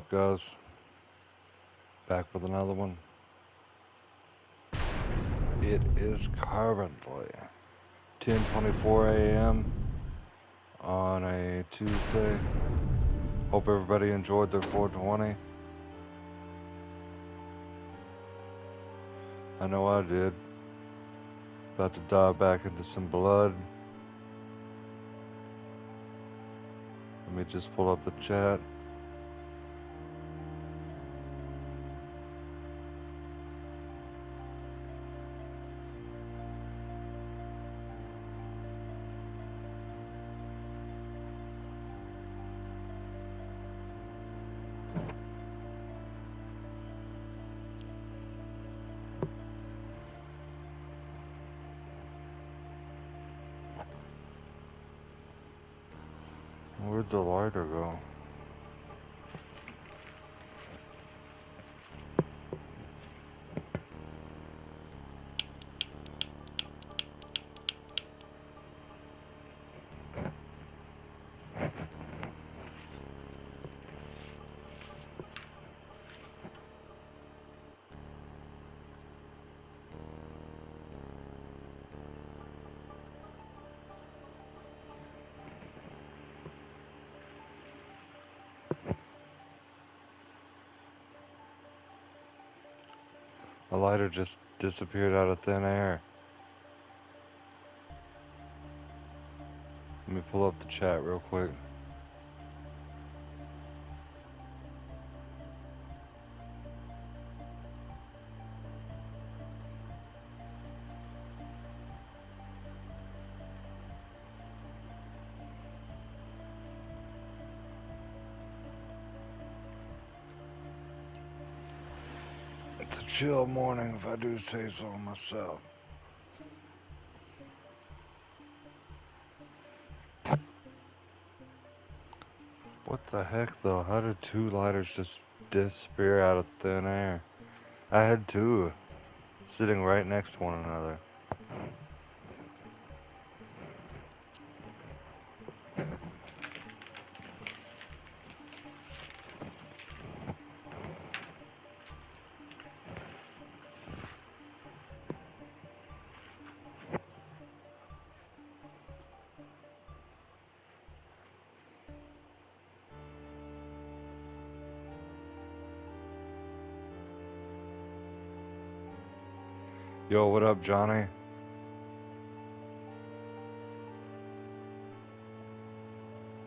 up, guys? Back with another one. It is currently 10:24 a.m. on a Tuesday. Hope everybody enjoyed their 420. I know I did. About to dive back into some blood. Let me just pull up the chat. Where'd the lighter go? The lighter just disappeared out of thin air. Let me pull up the chat real quick. It's a chill morning, if I do say so myself. What the heck, though? How did two lighters just disappear out of thin air? I had two sitting right next to one another. Yo, what up, Johnny?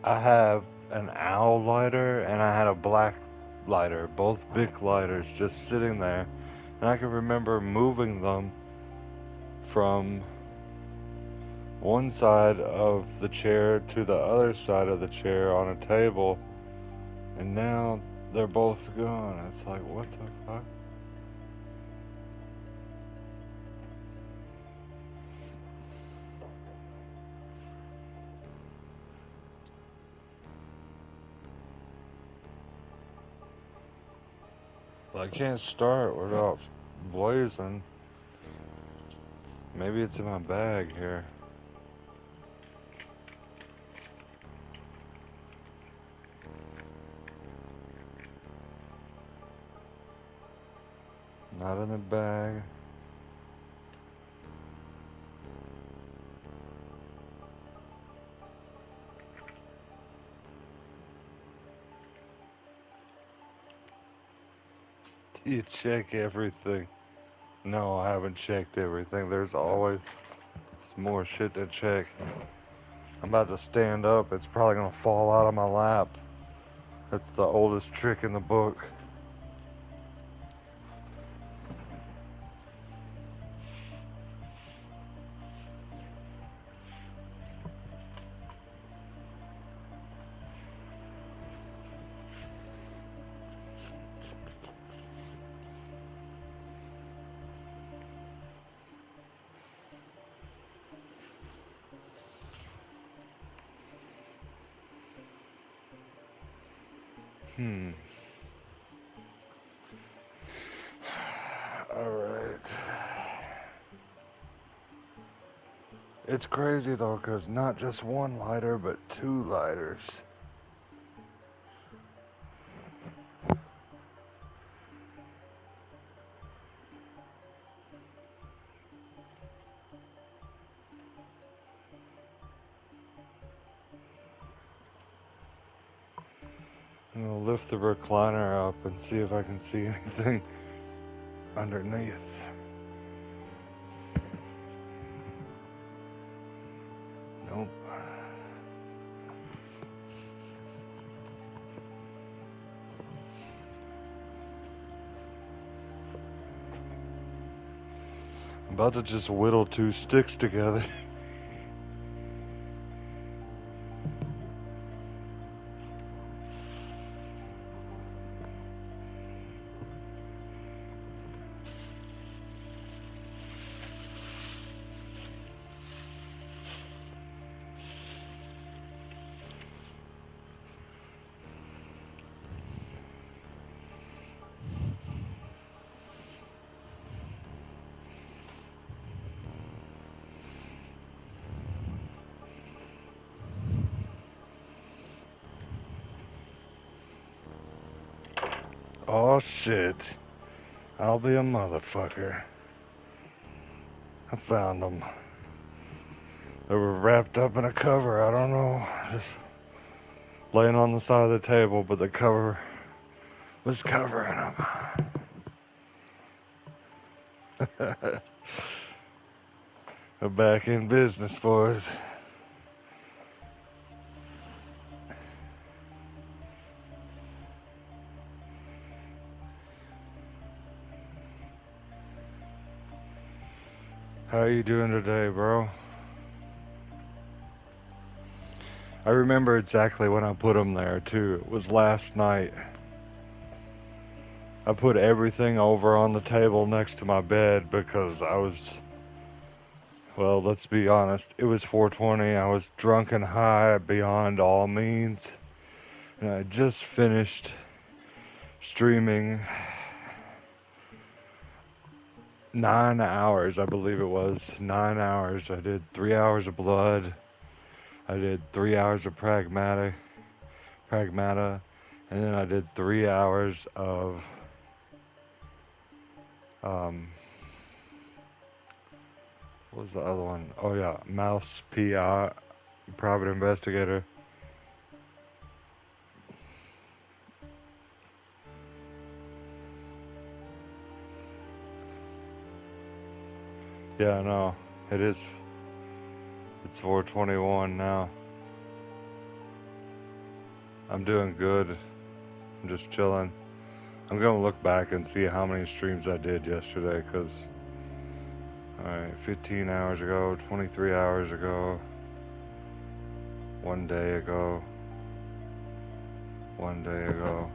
I have an owl lighter and I had a black lighter, both big lighters, just sitting there. And I can remember moving them from one side of the chair to the other side of the chair on a table. And now they're both gone. It's like, what the fuck? I can't start without blazing. Maybe it's in my bag here. Not in the bag. You check everything. No, I haven't checked everything. There's always some more shit to check. I'm about to stand up. It's probably gonna fall out of my lap. That's the oldest trick in the book. Alright. It's crazy though, cause not just one lighter, but two lighters. I'm gonna lift the recliner up and see if I can see anything underneath. Nope. I'm about to just whittle 2 sticks together. Oh shit. I'll be a motherfucker. I found them. They were wrapped up in a cover, I don't know. Just laying on the side of the table, but the cover was covering them. We're back in business, boys. How are you doing today, bro? I remember exactly when I put them there, too. It was last night. I put everything over on the table next to my bed because I was, well, let's be honest, it was 4:20. I was drunk and high beyond all means. And I just finished streaming 9 hours, I believe it was. 9 hours. I did 3 hours of Blood. I did 3 hours of Pragmata. And then I did 3 hours of what was the other one? Oh yeah, Mouse PI, Private Investigator. Yeah, no, it is. It's 4:21 now. I'm doing good. I'm just chilling. I'm gonna look back and see how many streams I did yesterday, cause alright, 15 hours ago, 23 hours ago, 1 day ago, 1 day ago.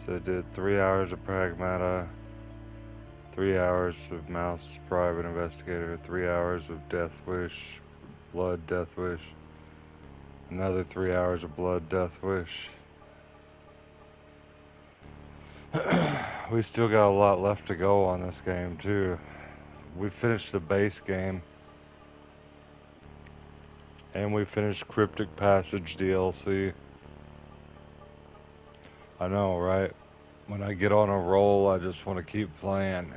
So I did 3 hours of Pragmata, 3 hours of Mouse Private Investigator, 3 hours of Death Wish, Blood Death Wish, another 3 hours of Blood Death Wish. We still got a lot left to go on this game too. We finished the base game. And we finished Cryptic Passage DLC. I know, right? When I get on a roll, I just want to keep playing.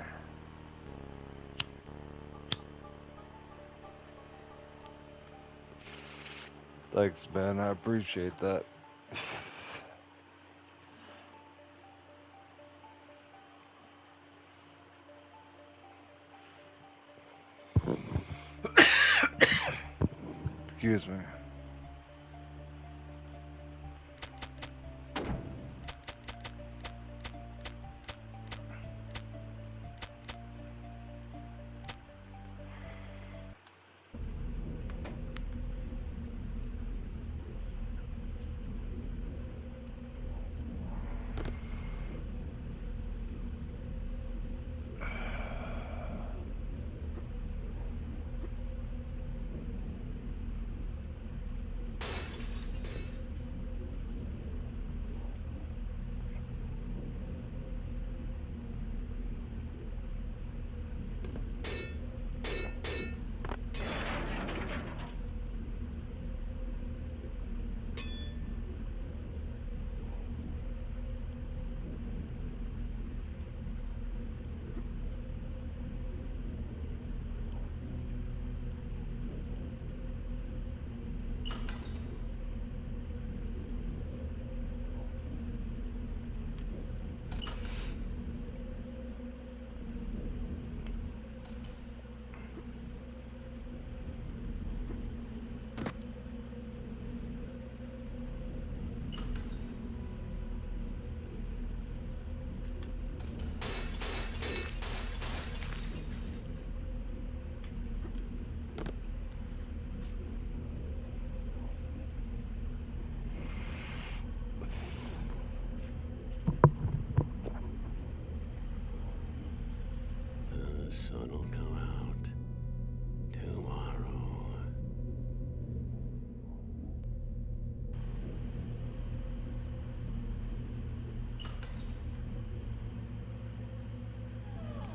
Thanks, man. I appreciate that. Excuse me.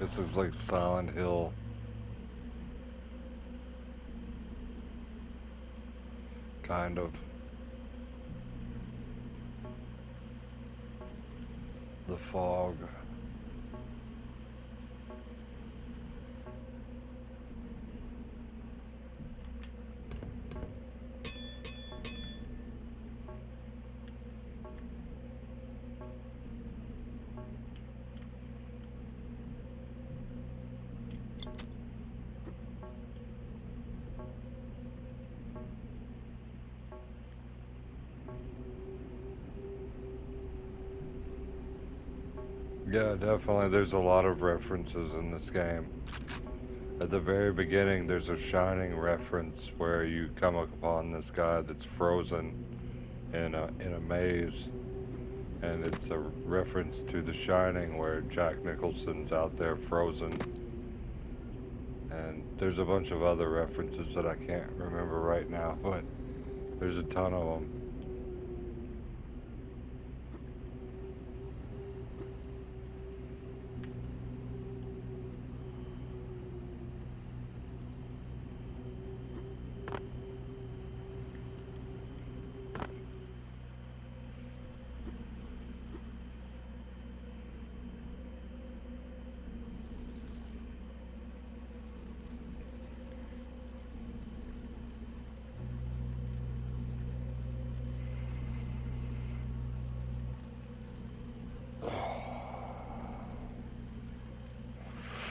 This looks like Silent Hill. Kind of. The fog. Yeah, definitely. There's a lot of references in this game. At the very beginning, there's a Shining reference where you come upon this guy that's frozen in a maze, and it's a reference to The Shining where Jack Nicholson's out there frozen. And there's a bunch of other references that I can't remember right now, but there's a ton of them.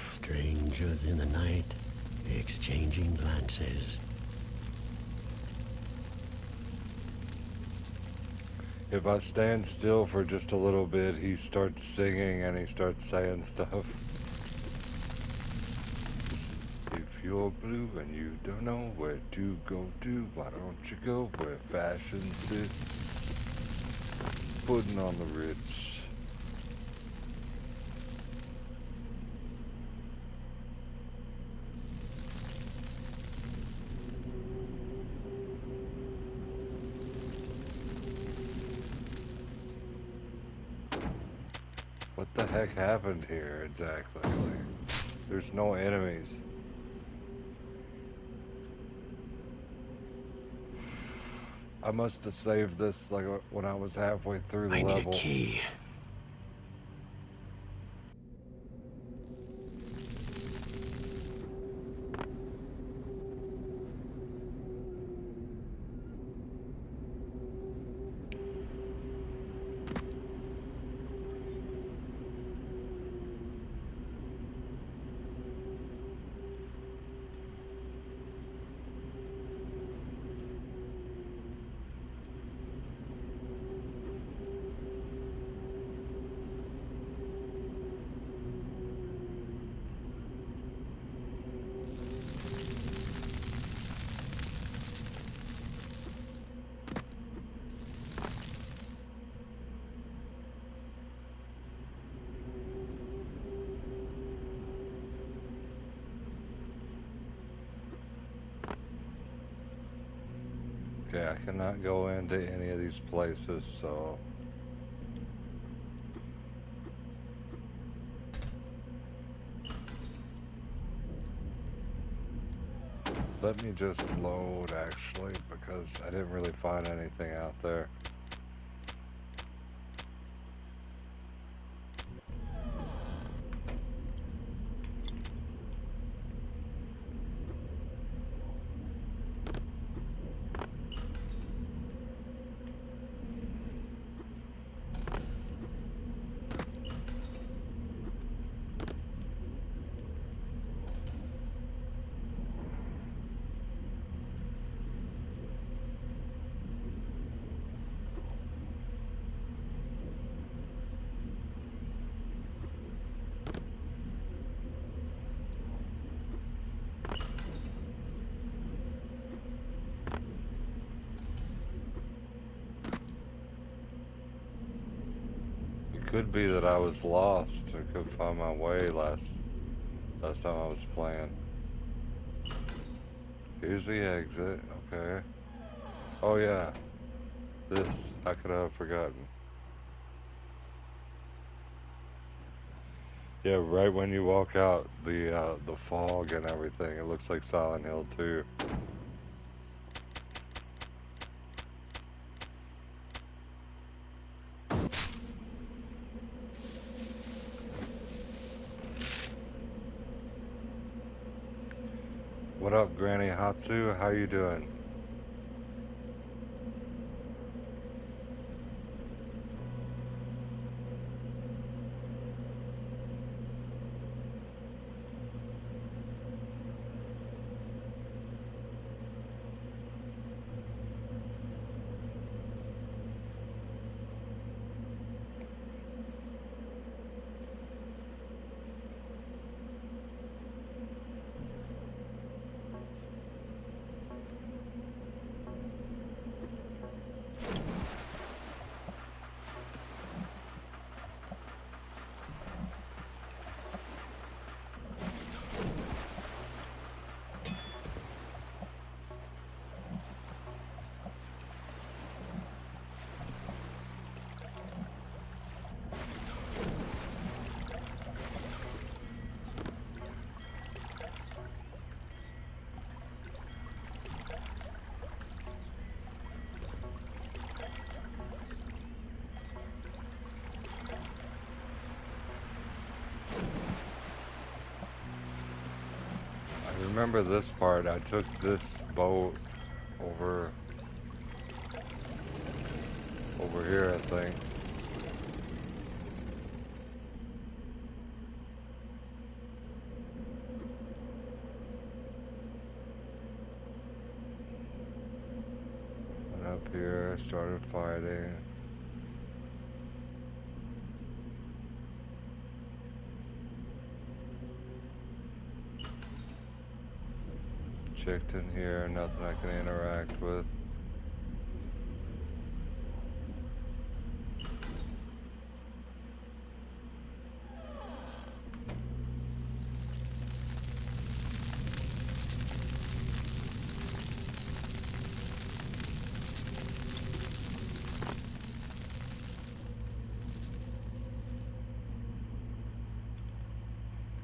Strangers in the night, exchanging glances. If I stand still for just a little bit, he starts singing and he starts saying stuff. If you're blue and you don't know where to go to, why don't you go where fashion sits? Putting on the Ritz. What the heck happened here exactly? Like, there's no enemies. I must have saved this like when I was halfway through the I need level. a key. Okay, I cannot go into any of these places, so... Let me just load, actually, because I didn't really find anything out there. Could be that I was lost. I couldn't find my way last time I was playing. Here's the exit. Okay. Oh yeah. This. How could I have forgotten? Yeah, right when you walk out, the fog and everything, it looks like Silent Hill 2. What up, Granny Hatsu? How you doing? I remember this part. I took this boat over here, I think. Went up here, started fighting. Checked in here, nothing I can interact with.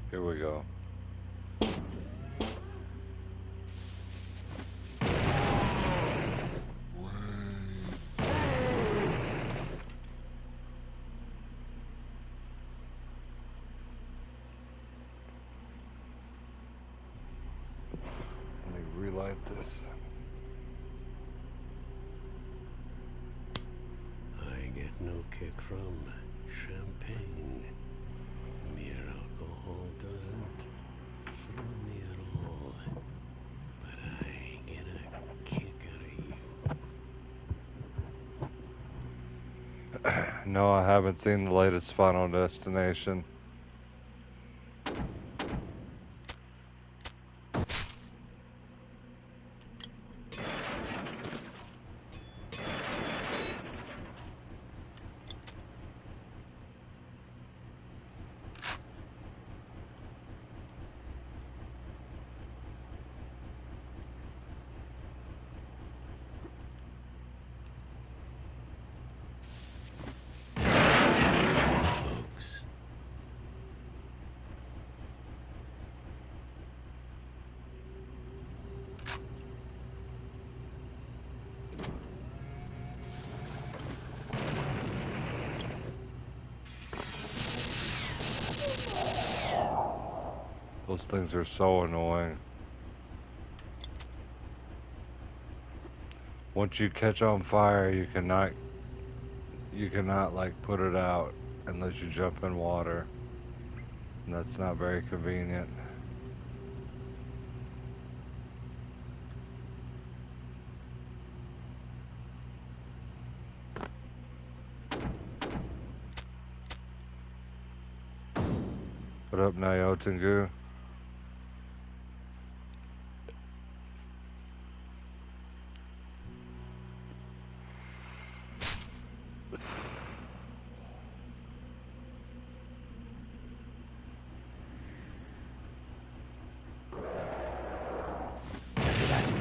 Here we go. Let me relight this. I get no kick from champagne. Mere alcohol doesn't thrill me at all. But I get a kick out of you. No, I haven't seen the latest Final Destination. That's all, folks. Those things are so annoying. Once you catch on fire, you cannot like put it out unless you jump in water. And that's not very convenient. What up, Nyotengu?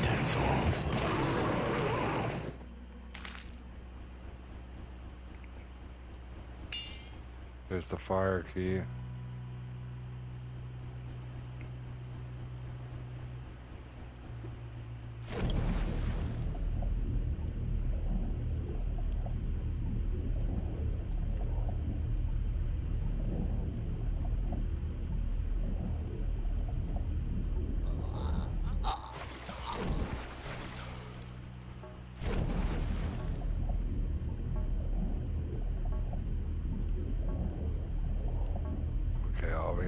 That's all, folks. There's the fire key.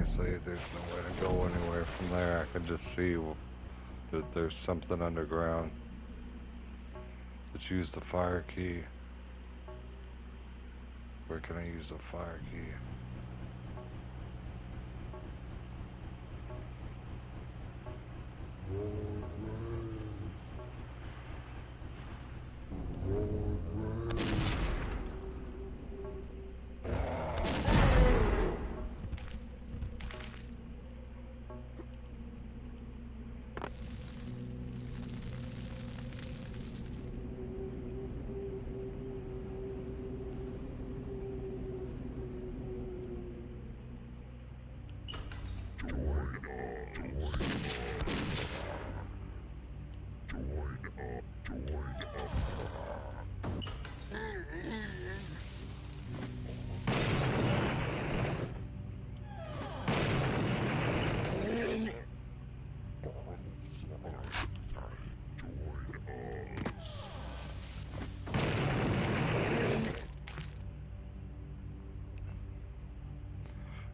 obviously there's no way to go anywhere from there. I can just see that there's something underground. Let's use the fire key. Where can I use the fire key?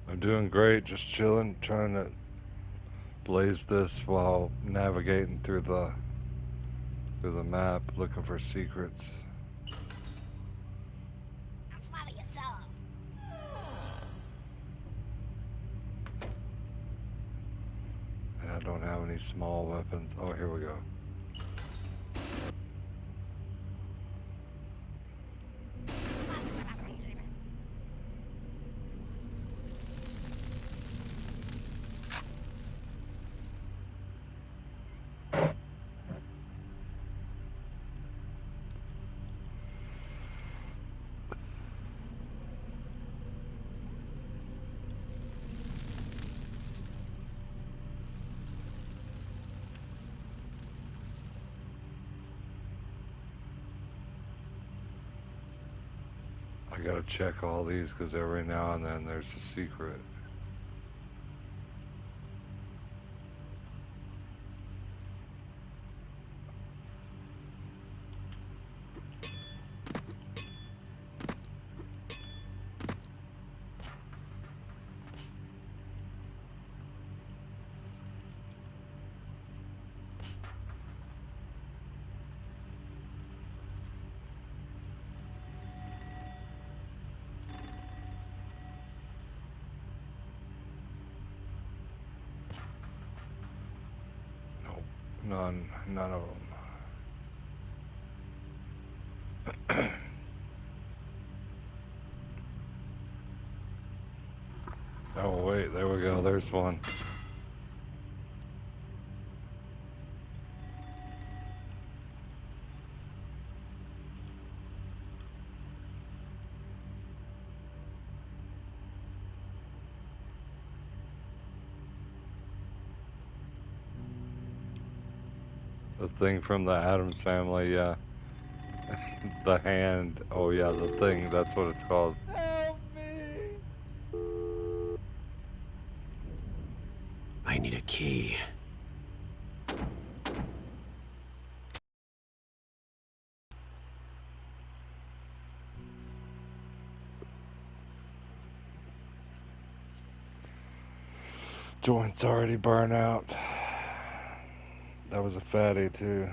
I'm doing great, just chilling, trying to blaze this while navigating through the map, looking for secrets. And I don't have any small weapons. Oh, here we go. I gotta check all these because every now and then there's a secret. None of them. Oh wait, there we go, there's one. The thing from the Addams Family, yeah. The hand, oh yeah, the thing, that's what it's called. Help me! I need a key. Joint's already burnt out. That was a fatty too.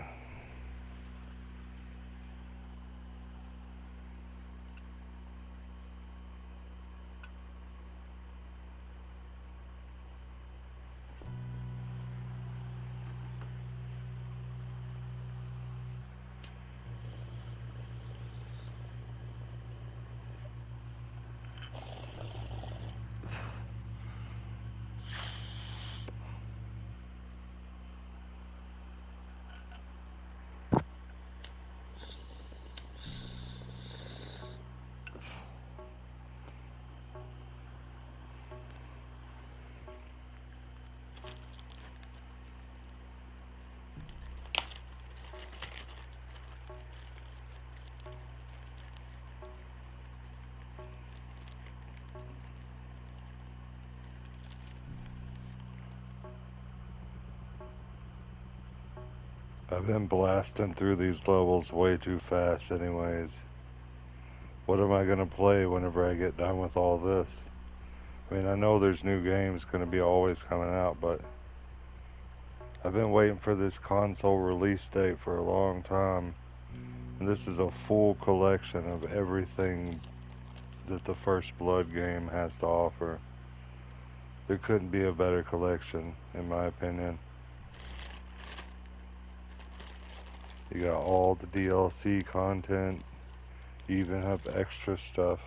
I've been blasting through these levels way too fast anyways. What am I gonna play whenever I get done with all this? I mean, I know there's new games going to be always coming out, but I've been waiting for this console release date for a long time. And this is a full collection of everything that the First Blood game has to offer. There couldn't be a better collection, in my opinion. You got all the DLC content. You even have extra stuff.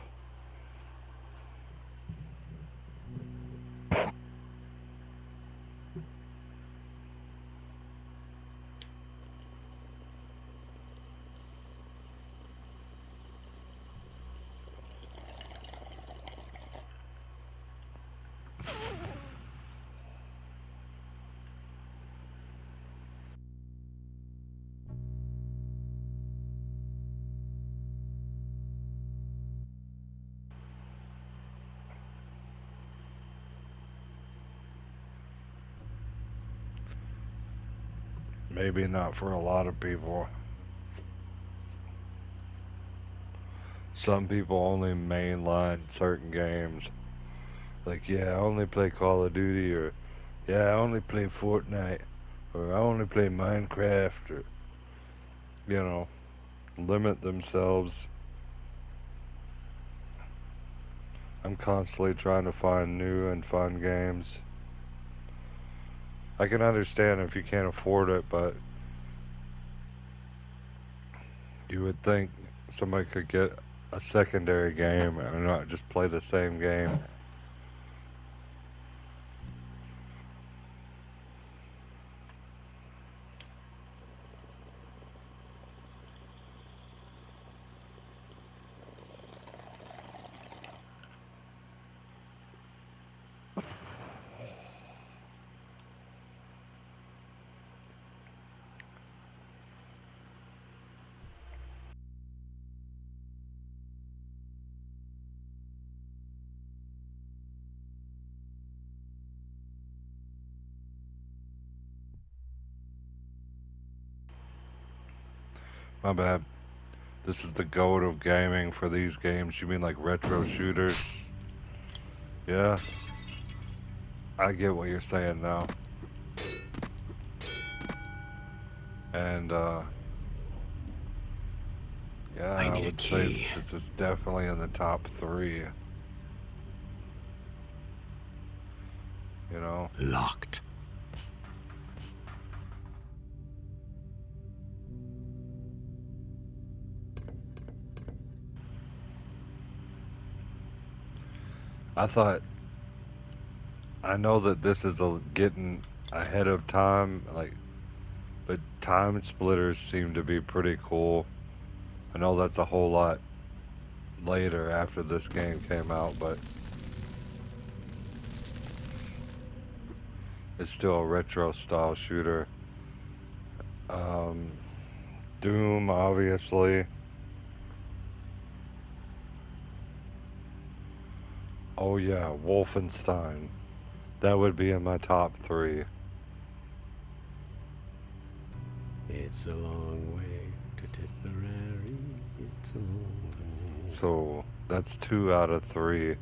Maybe not for a lot of people. Some people only mainline certain games. Like, yeah, I only play Call of Duty, or yeah, I only play Fortnite, or I only play Minecraft, or, you know, limit themselves. I'm constantly trying to find new and fun games. I can understand if you can't afford it, but you would think somebody could get a secondary game and not just play the same game. My bad. This is the goat of gaming for these games. You mean like retro shooters? Yeah, I get what you're saying now. And, yeah, I I need a would say key. this is definitely in the top 3, you know? Locked. I know that this is getting ahead of time, like, but Time Splitters seem to be pretty cool. I know that's a whole lot later after this game came out, but it's still a retro style shooter. Um, Doom, obviously. Oh yeah, Wolfenstein. That would be in my top 3. It's a long way to Tipperary. It's a long way. So that's 2 out of 3.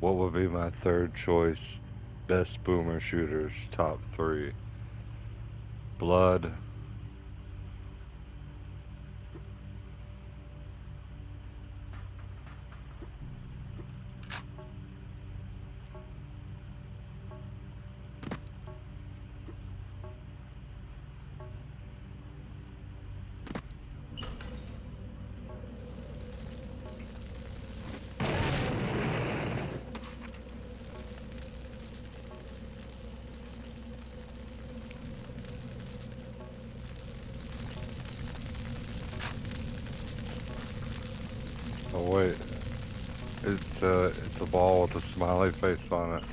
What would be my third choice? Best boomer shooters, top 3. Blood. Oh wait, it's a ball with a smiley face on it.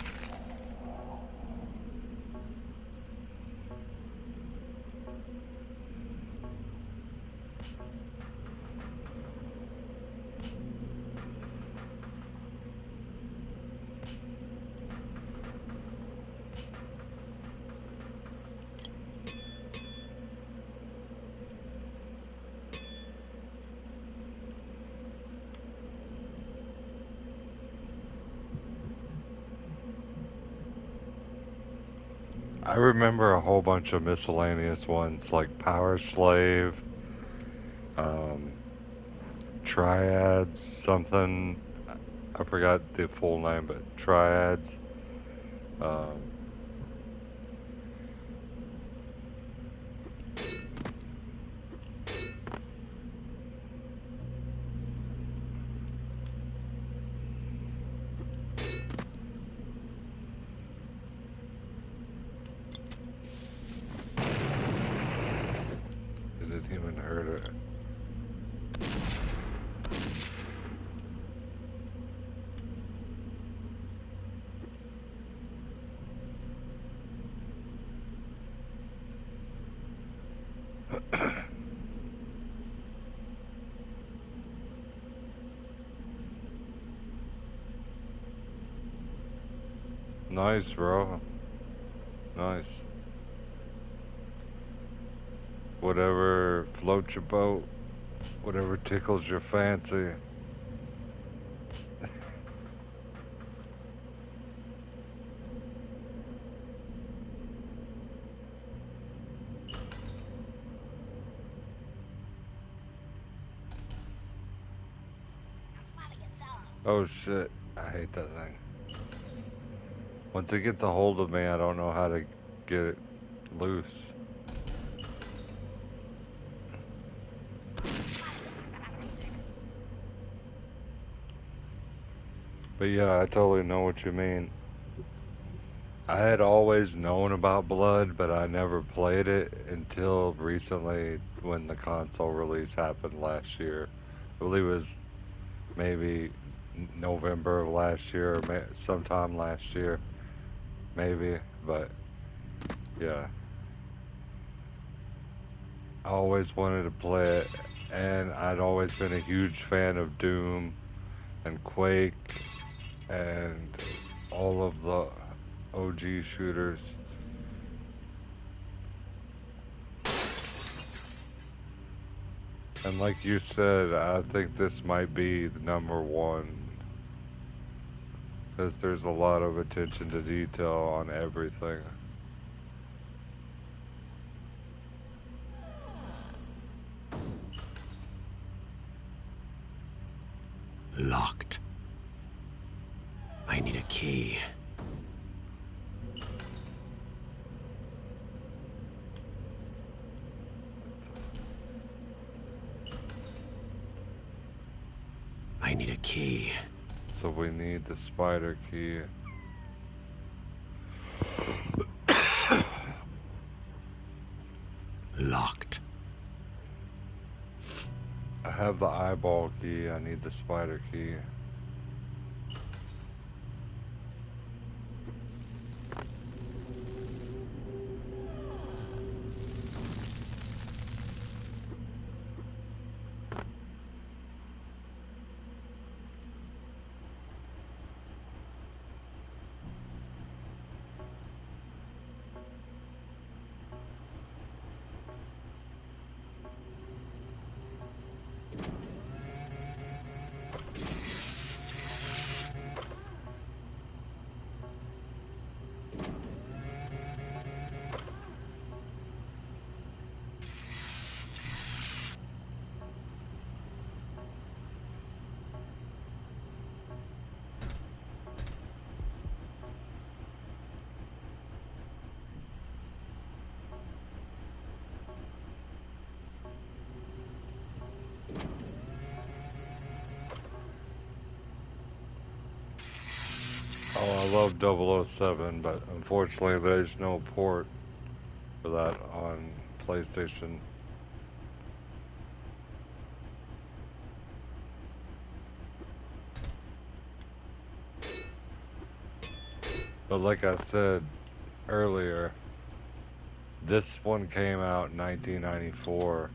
I remember a whole bunch of miscellaneous ones like Power Slave, um, Triads, something. I forgot the full name, but Triads. Um, it didn't even hurt it. Nice, bro. Nice. Whatever floats your boat, whatever tickles your fancy. Oh shit, I hate that thing. Once it gets a hold of me, I don't know how to get it loose. But yeah, I totally know what you mean. I had always known about Blood, but I never played it until recently when the console release happened last year. I believe it was maybe November of last year or sometime last year, maybe. But yeah, I always wanted to play it, and I'd always been a huge fan of Doom and Quake and all of the OG shooters. And like you said, I think this might be the number one because there's a lot of attention to detail on everything. Locked. I need a key. I need a key. So we need the spider key. Locked. I have the eyeball key. I need the spider key. Oh, I love 007, but unfortunately there's no port for that on PlayStation. But like I said earlier, this one came out in 1994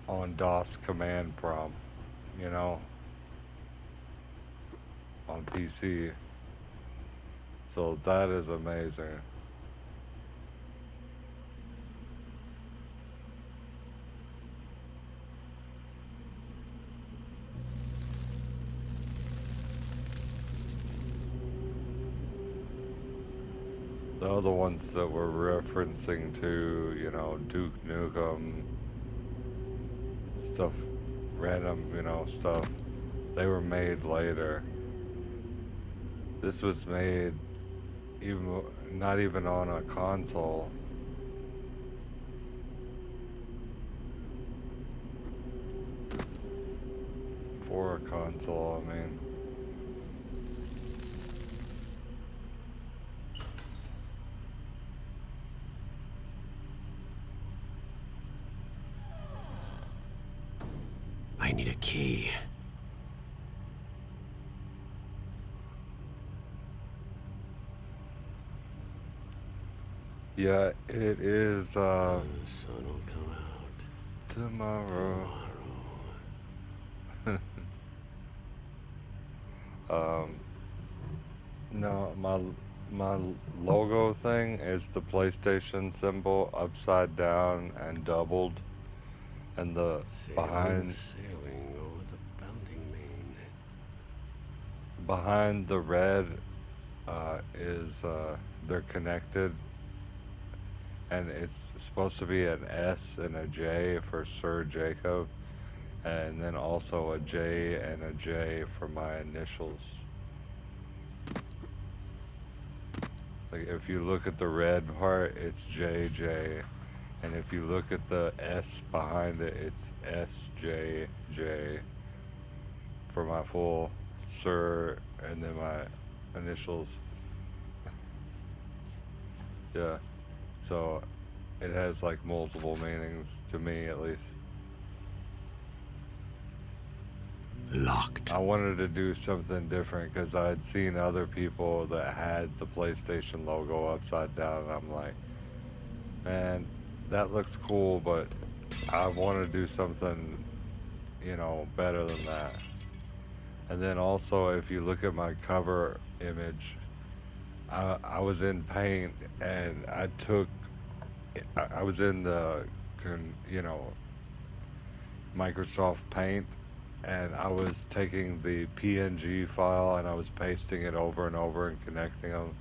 on DOS command prompt, you know, on PC. So that is amazing. The other ones that were referencing to, you know, Duke Nukem, stuff, random, you know, stuff, they were made later. This was made even not even on a console. For a console, I mean. I need a key. Yeah, it is The sun will come out tomorrow. No, my logo thing is the PlayStation symbol upside down and doubled, and the Sailing, sailing over the bounding main. behind the red is they're connected, and it's supposed to be an S and a J for Sir Jacob, and then also a J and a J for my initials. Like if you look at the red part, it's JJ, and if you look at the S behind it, it's SJJ for my full Sir, and then my initials. Yeah, so it has like multiple meanings to me at least. Locked. I wanted to do something different because I had seen other people that had the PlayStation logo upside down, and I'm like, man, that looks cool, but I want to do something, you know, better than that. And then also, if you look at my cover image, I was in Paint, and I was in the, you know, Microsoft Paint, and I was taking the PNG file and I was pasting it over and over and connecting them,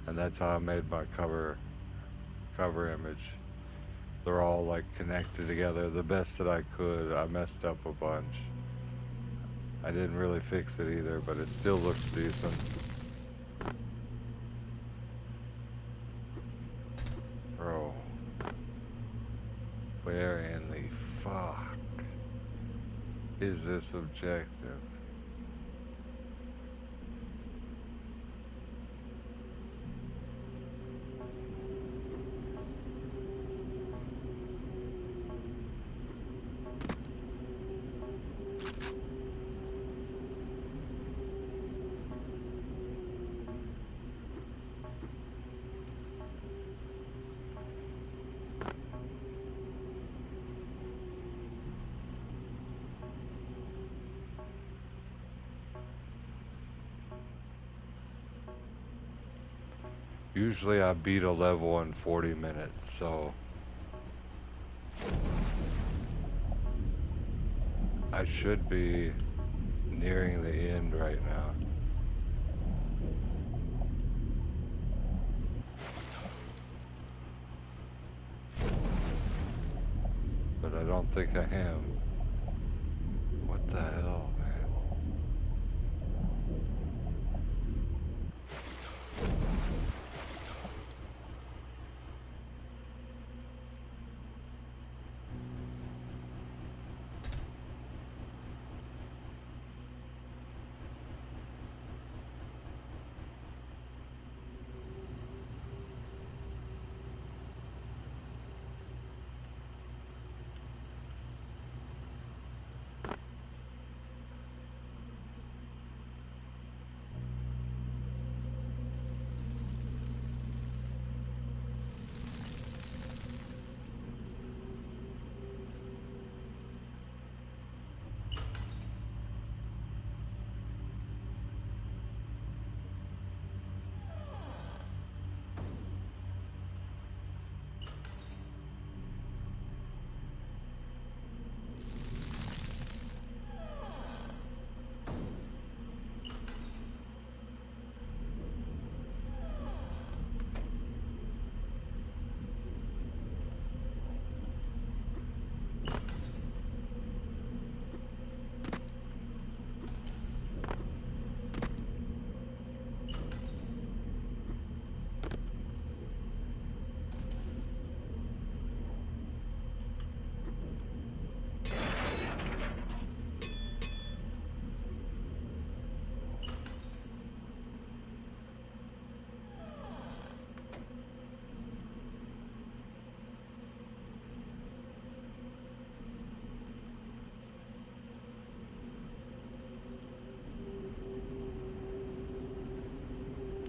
and that's how I made my cover image. They're all like connected together the best that I could. I messed up a bunch. I didn't really fix it either, but it still looks decent. Bro, where in the fuck is this objective? Usually I beat a level in 40 minutes, so I should be nearing the end right now. But I don't think I am. What the hell, man?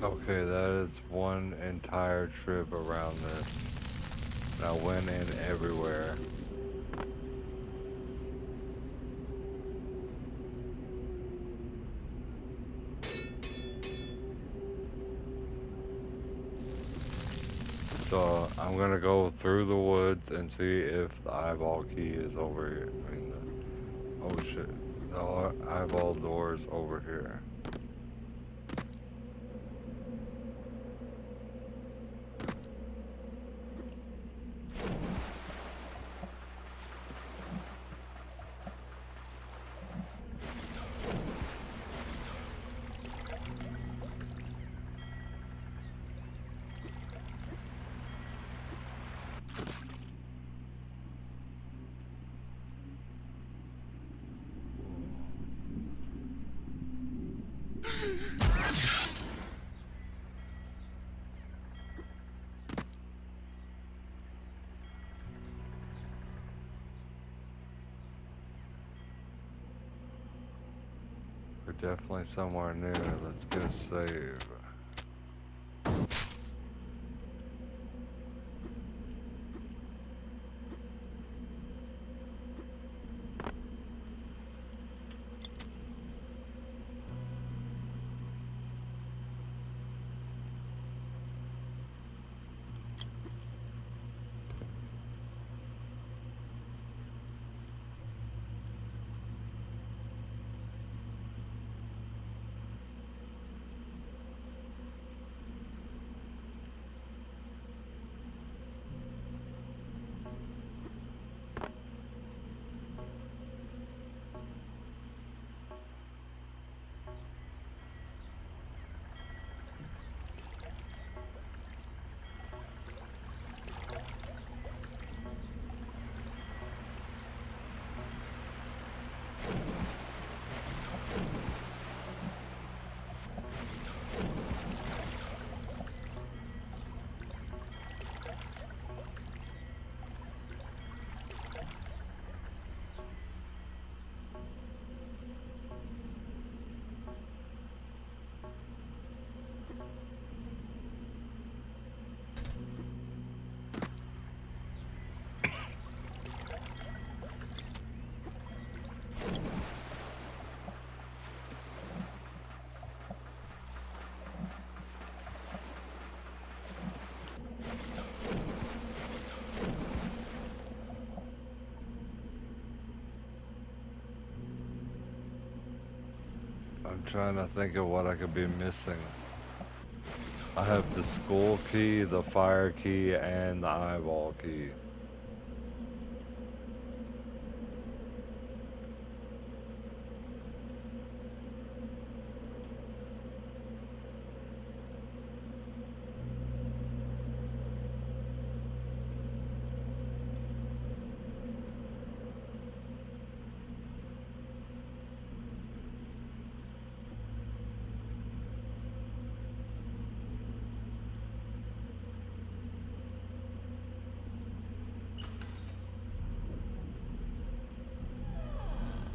Okay, that is one entire trip around this. And I went in everywhere. So I'm gonna go through the woods and see if the eyeball key is over here. I mean, oh shit, the eyeball door's over here. We're definitely somewhere new. Let's get a save. I'm trying to think of what I could be missing. I have the school key, the fire key, and the eyeball key.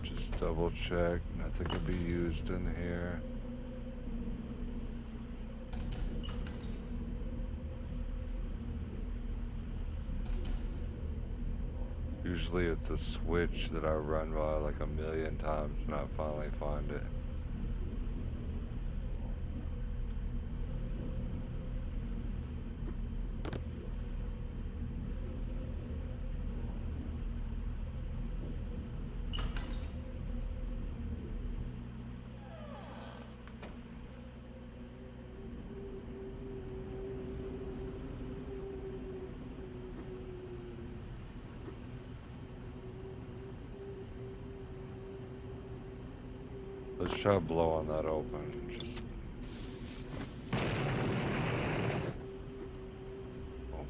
Just double check. Nothing could be used in here. Usually it's a switch that I run by like a million times and I finally find it. Let's try blowing that open. Just oh.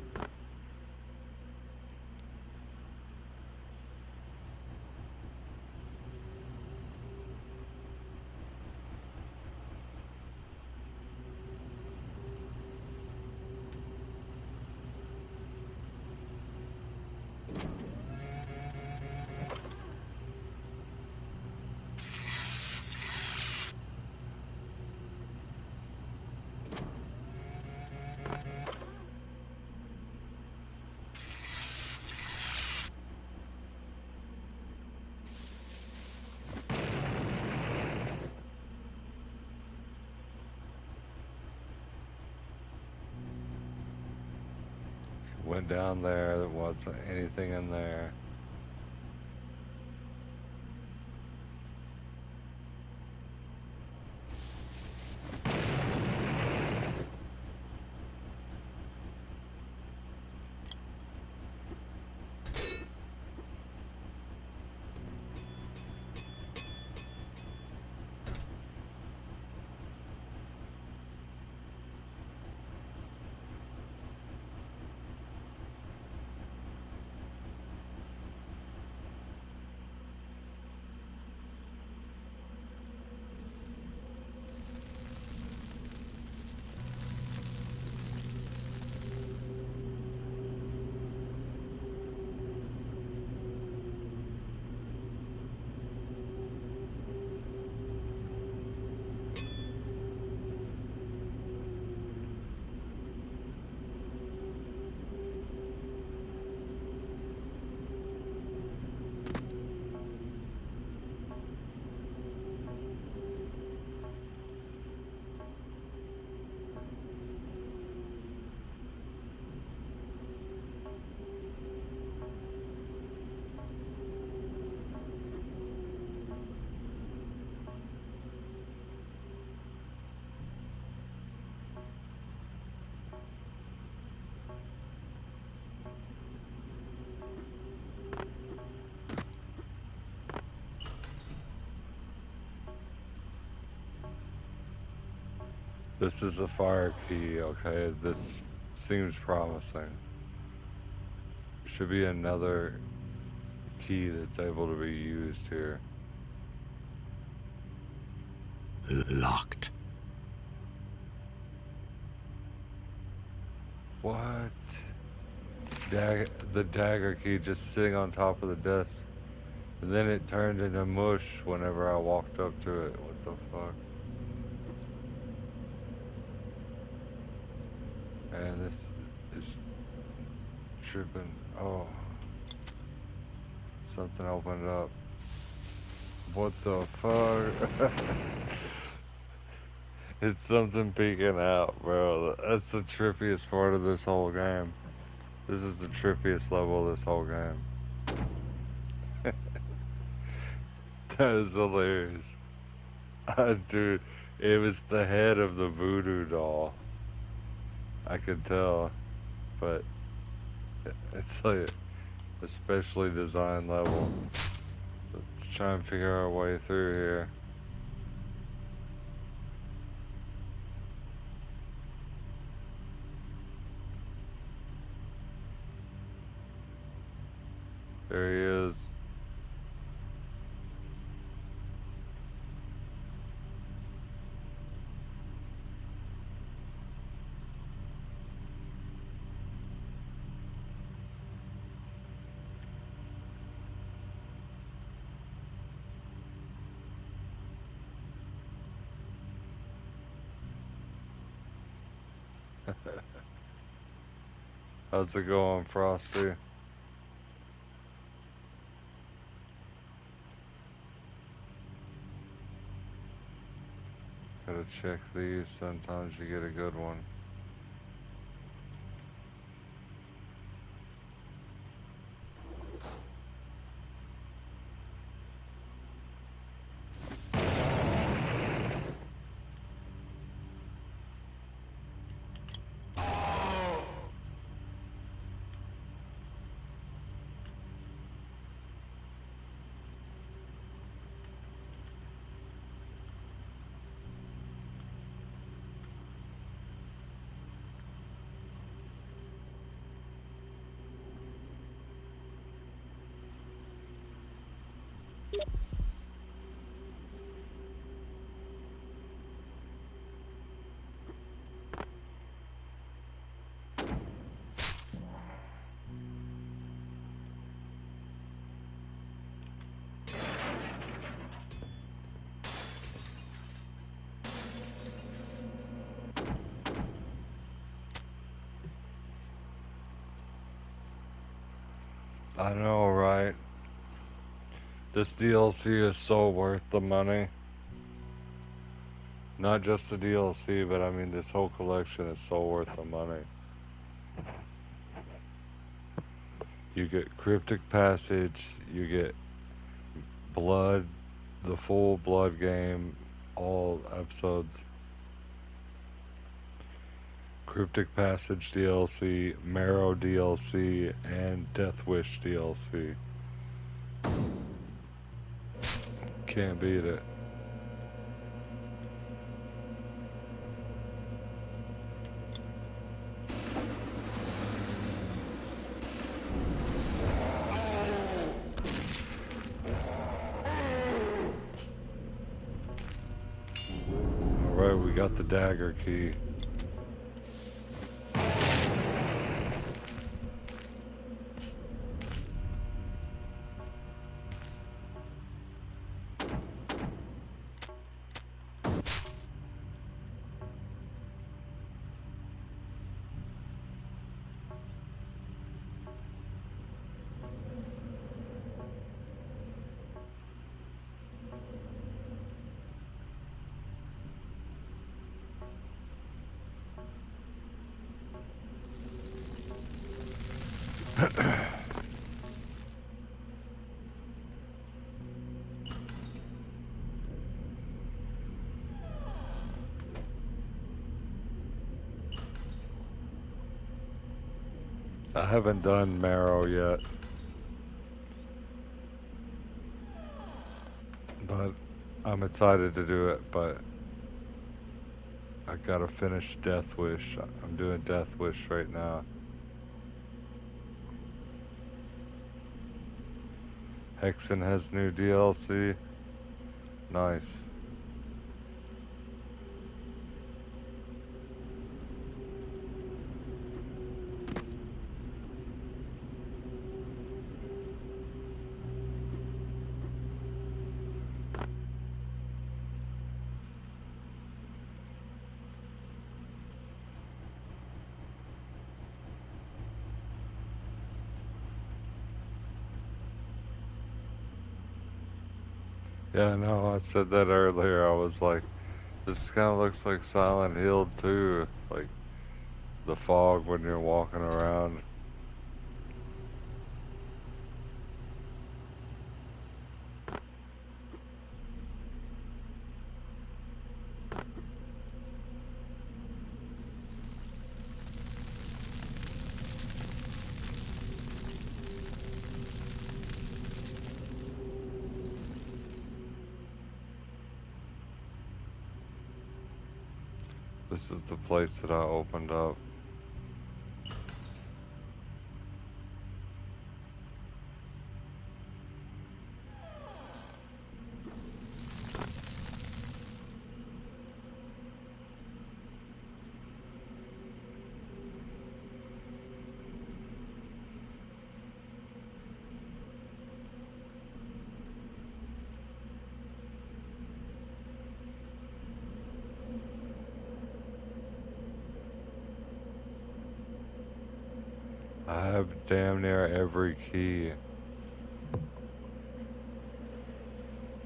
down there. There wasn't anything in there. This is a fire key, okay? This seems promising. Should be another key that's able to be used here. Locked. What? The dagger key just sitting on top of the desk. And then it turned into mush whenever I walked up to it. What the fuck? And this is tripping. Oh. Something opened up. What the fuck? It's something peeking out, bro. That's the trippiest part of this whole game. This is the trippiest level of this whole game. That is hilarious. Dude, it was the head of the voodoo doll. I could tell. But it's like a specially designed level. Let's try and figure our way through here. There he is. How's it going, Frosty? Gotta check these, sometimes you get a good one. I know, right? This DLC is so worth the money. Not just the DLC, but I mean this whole collection is so worth the money. You get Cryptic Passage, you get Blood, the full Blood game, all episodes. Cryptic Passage DLC, Marrow DLC, and Death Wish DLC. Can't beat it. Alright, we got the dagger key. I haven't done Marrow yet, but I'm excited to do it, but I gotta finish Death Wish. I'm doing Death Wish right now. Hexen has new DLC. Nice. Yeah, no, I said that earlier. I was like, this kind of looks like Silent Hill 2, like the fog when you're walking around. This is the place that I opened up. I have damn near every key.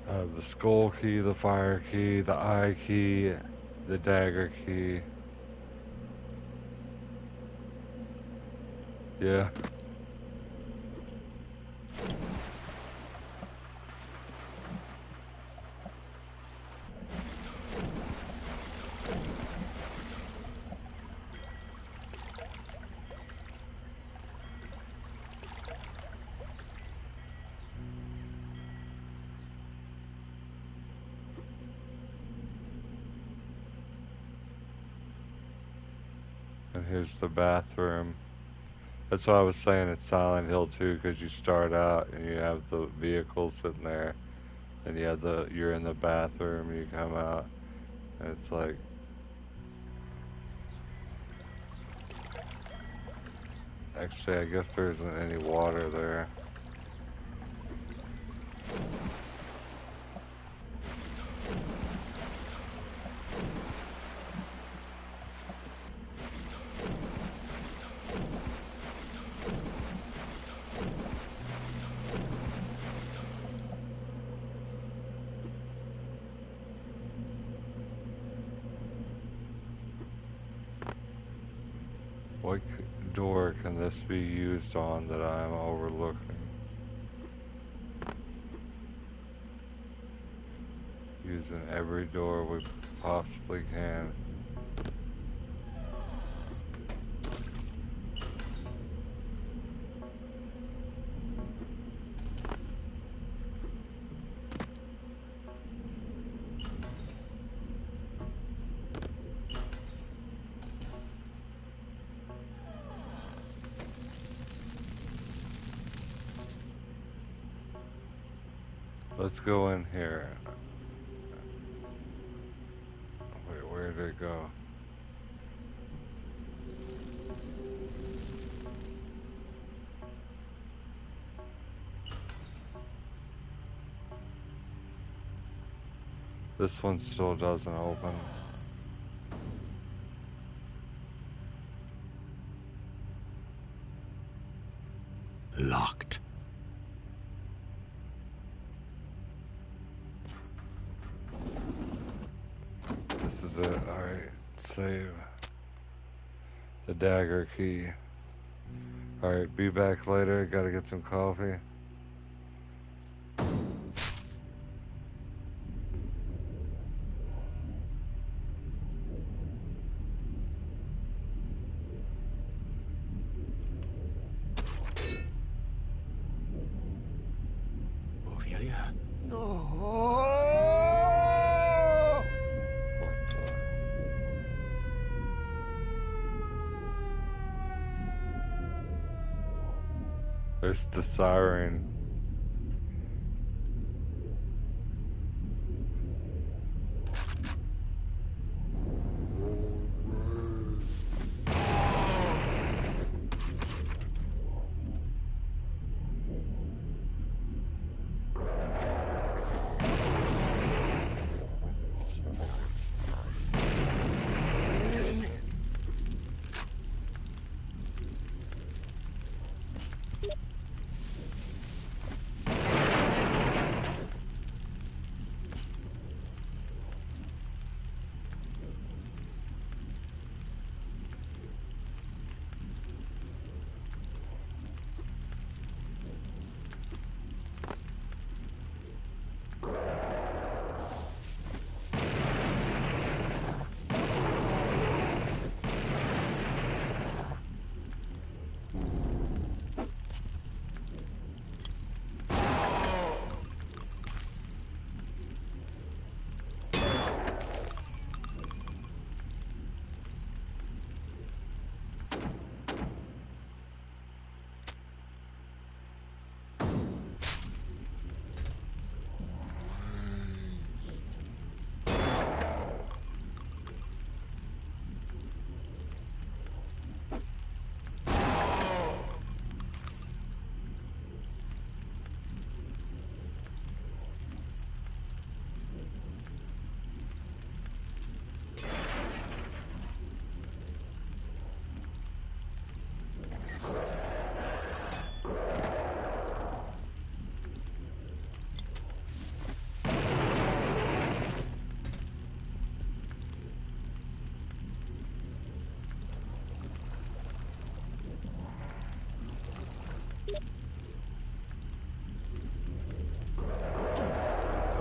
I have the skull key, the fire key, the eye key, the dagger key. Yeah. And here's the bathroom. That's why I was saying it's Silent Hill 2, because you start out and you have the vehicle sitting there, and you're in the bathroom, you come out, and it's like, actually, I guess there isn't any water there. What door can can this be used on that I'm overlooking? Using every door we possibly can. Let's go in here. Wait, where did it go? This one still doesn't open. Locked. This is it. Alright, save. The dagger key. Alright, be back later. Gotta get some coffee. Ophelia? No. What the? There's the siren.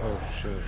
Oh shit.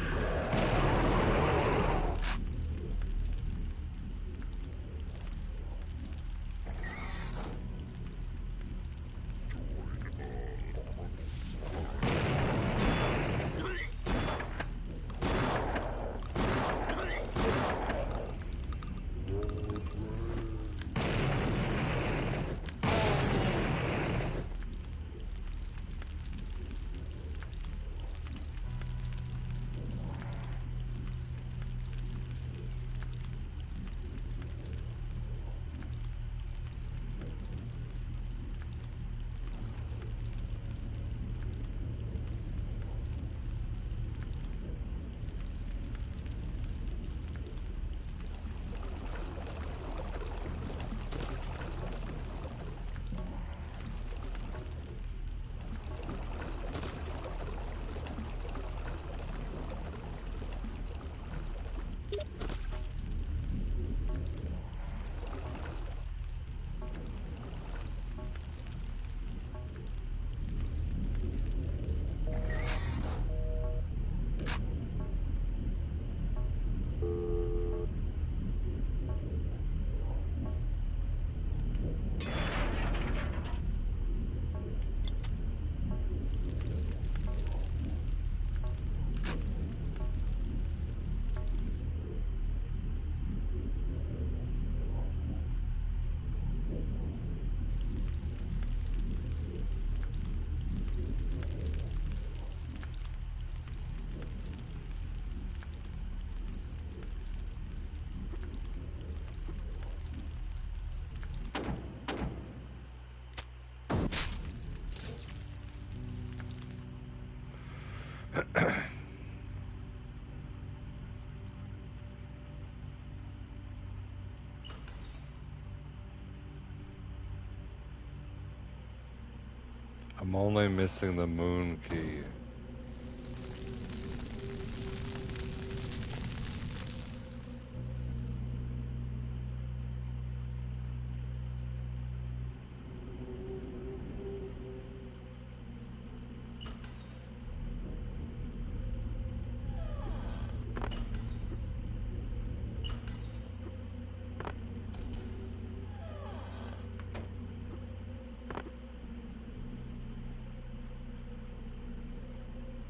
I'm only missing the moon key.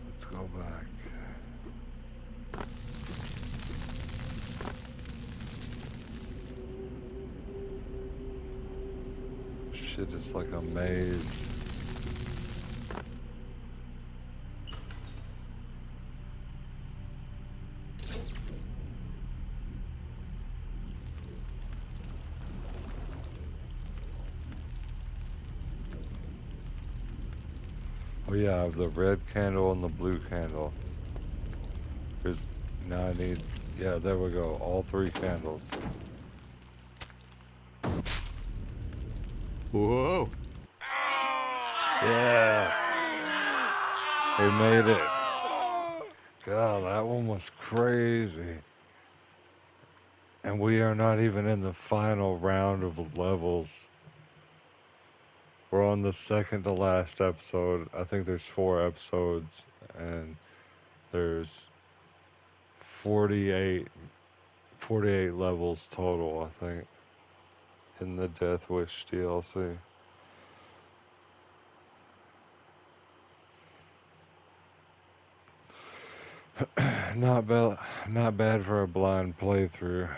Let's go back. Shit is like a maze. Oh yeah, I have the red candle and the blue candle. Now I need, yeah, there we go, all 3 candles. Whoa! Yeah! We made it. God, that one was crazy. And we are not even in the final round of levels. We're on the second to last episode. I think there's 4 episodes, and there's 48 levels total, I think, in the Death Wish DLC. Not bad for a blind playthrough.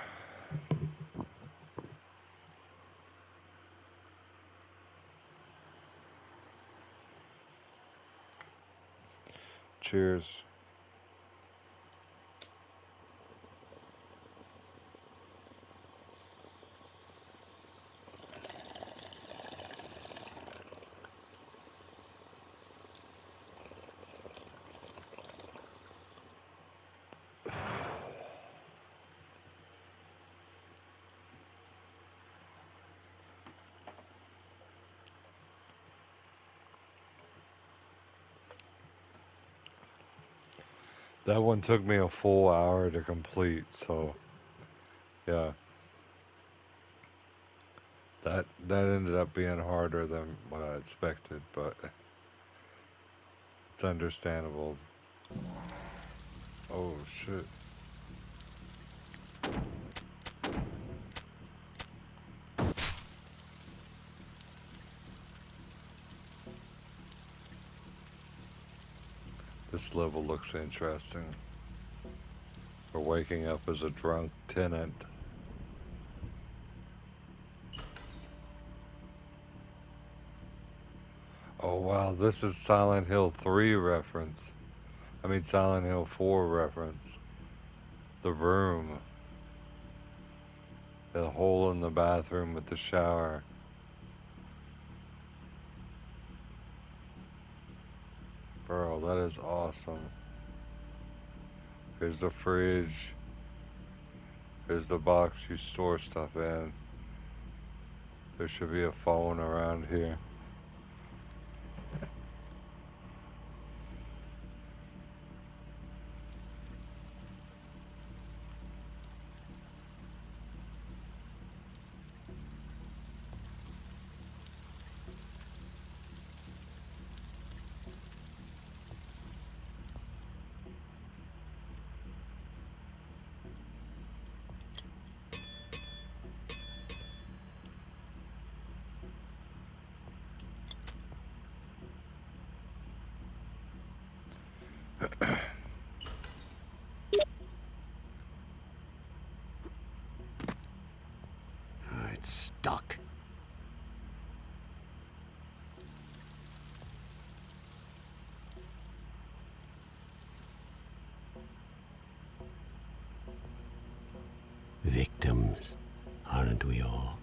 Cheers. That one took me a full hour to complete, so yeah. That ended up being harder than what I expected, but it's understandable. Oh shit. This level looks interesting. We're waking up as a drunk tenant. Oh wow, this is Silent Hill 3 reference. I mean Silent Hill 4 reference. The room. The hole in the bathroom with the shower. Bro, that is awesome. Here's the fridge. Here's the box you store stuff in. There should be a phone around here. It's stuck. Victims, aren't we all?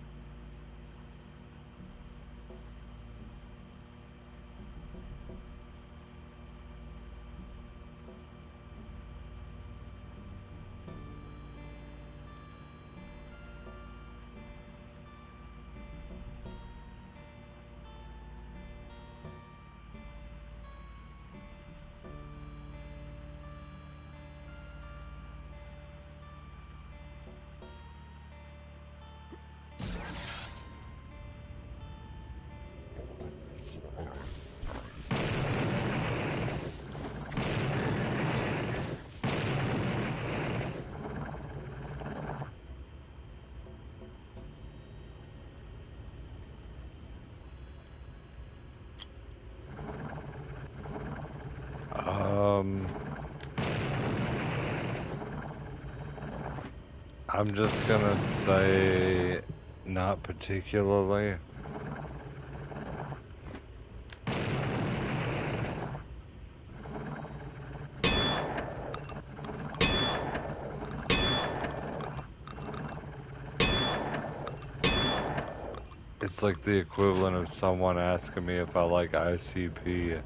I'm just gonna say not particularly. It's like the equivalent of someone asking me if I like ICP.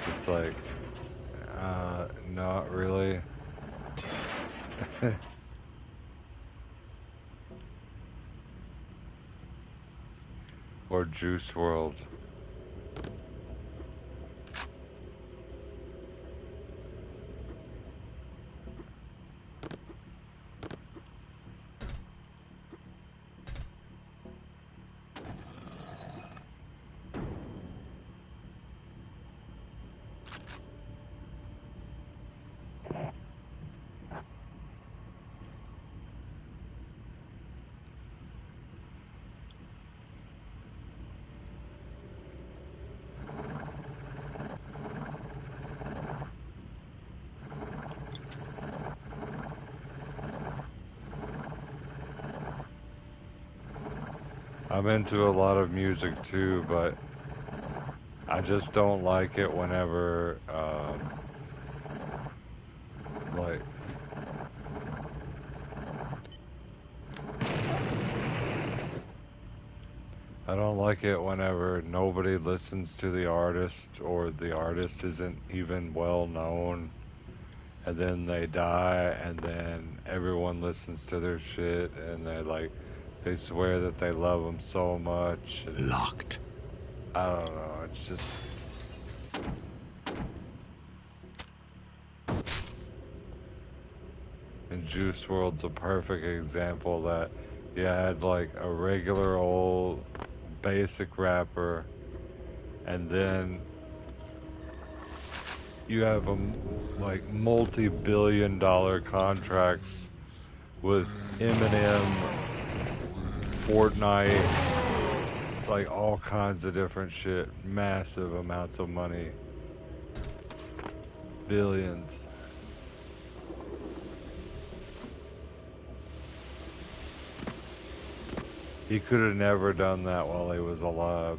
It's like, not really. Or Juice World. I'm into a lot of music too, but I just don't like it whenever, like, I don't like it whenever nobody listens to the artist or the artist isn't even well known, and then they die, and then everyone listens to their shit, and they swear that they love them so much. And Locked. I don't know, it's just... And Juice WRLD's a perfect example that you had like a regular old basic rapper, and then you have like multi-billion-dollar contracts with Eminem, Fortnite, like all kinds of different shit, massive amounts of money, billions. He could have never done that while he was alive.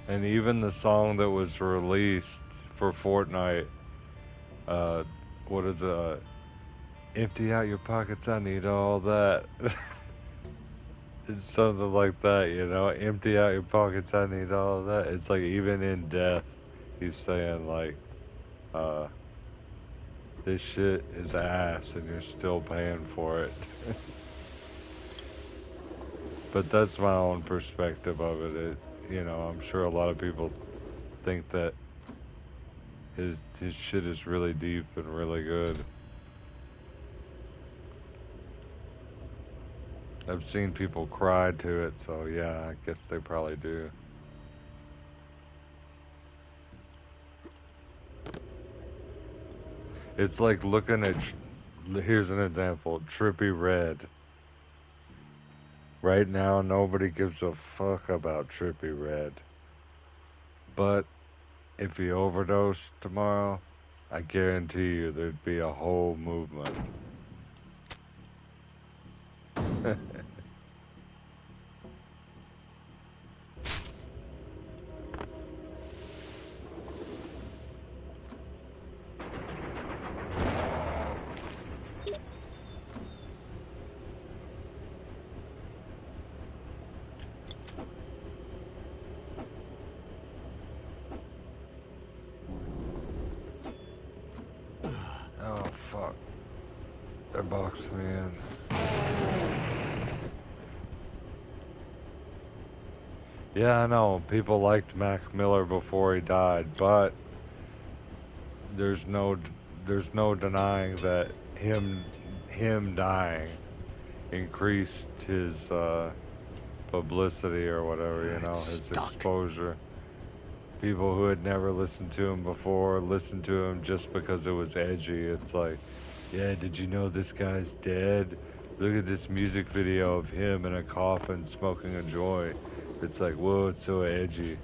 And even the song that was released for Fortnite, what is it? Empty out your pockets, I need all that. It's something like that, you know? Empty out your pockets, I need all that. It's like even in death, he's saying like, this shit is ass and you're still paying for it. But that's my own perspective of it. You know, I'm sure a lot of people think that his shit is really deep and really good. I've seen people cry to it, so yeah, I guess they probably do. It's like looking at, here's an example, Trippie Redd. Right now, nobody gives a fuck about Trippie Redd. But if he overdosed tomorrow, I guarantee you there'd be a whole movement. Oh, fuck. They're boxing me in. Yeah, I know. People liked Mac Miller before he died, but there's no denying that him dying increased his publicity or whatever, you know, his exposure. People who had never listened to him before listened to him just because it was edgy. It's like, yeah, did you know this guy's dead? Look at this music video of him in a coffin smoking a joint. It's like, whoa, it's so edgy.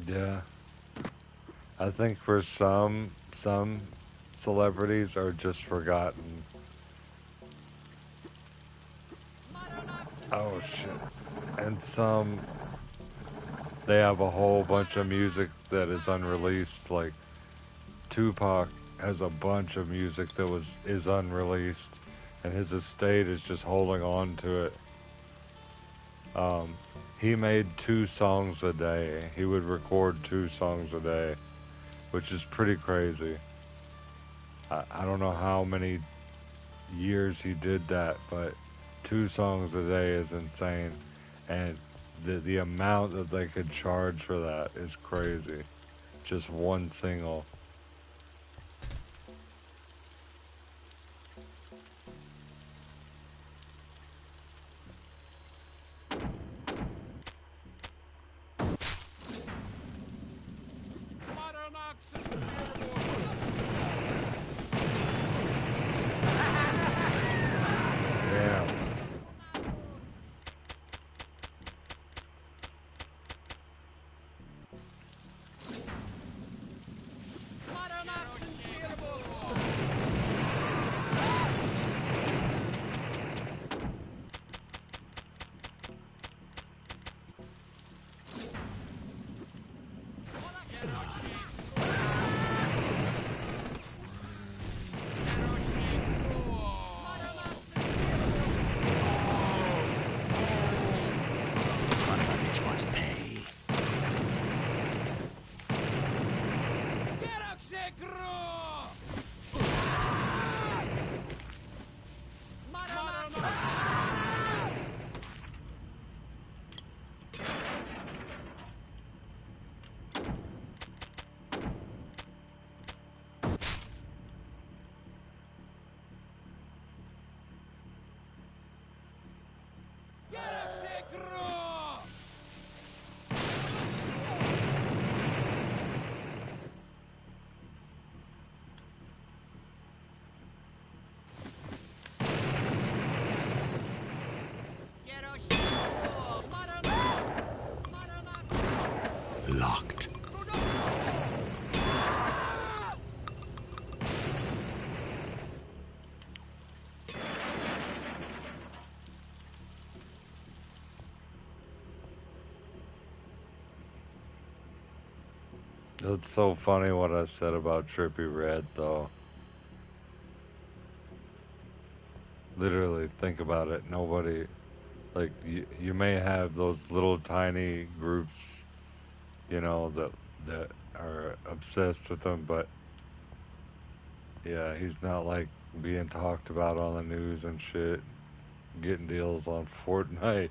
Yeah. I think for some celebrities are just forgotten. Oh shit. And some they have a whole bunch of music that is unreleased. Like Tupac has a bunch of music that is unreleased, and his estate is just holding on to it. Um, he made 2 songs a day. He would record 2 songs a day, which is pretty crazy. I don't know how many years he did that, but 2 songs a day is insane, and the amount that they could charge for that is crazy. Just one single. Damn. Son of a bitch must pay. Locked. It's so funny what I said about Trippy Red, though. Literally, think about it. Nobody, like, you may have those little tiny groups, that are obsessed with him, but yeah, he's not like being talked about on the news and shit, getting deals on Fortnite.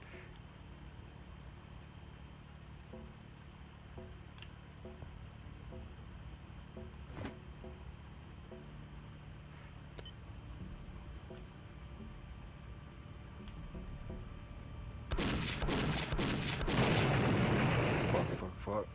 Fuck, fuck, fuck.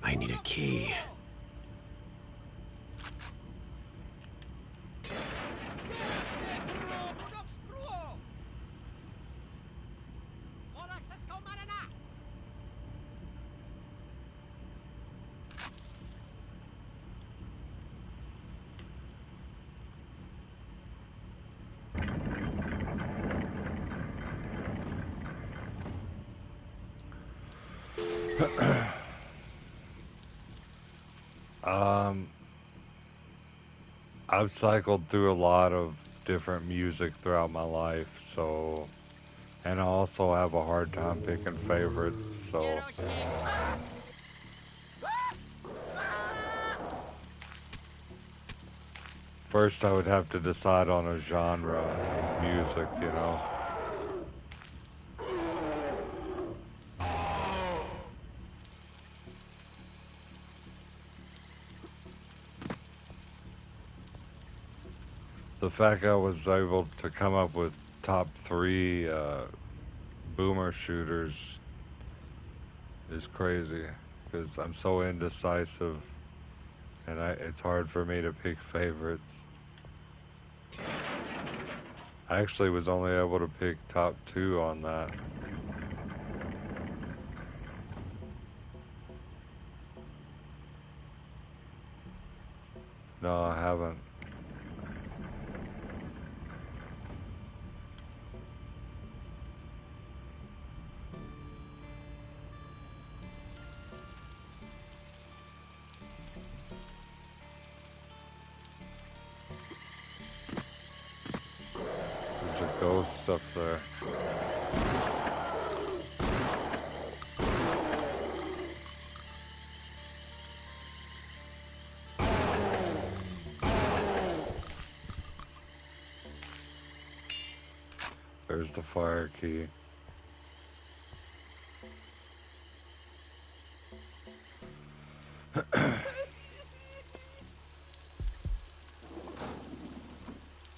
I need a key. Um, I've cycled through a lot of different music throughout my life, so, and I also have a hard time picking favorites, so. First, I would have to decide on a genre of music, you know. The fact I was able to come up with top three boomer shooters is crazy because I'm so indecisive and it's hard for me to pick favorites. I actually was only able to pick top two on that. No, I haven't. There's a ghost up there. There's the fire key.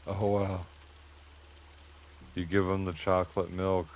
Oh wow. You give them the chocolate milk.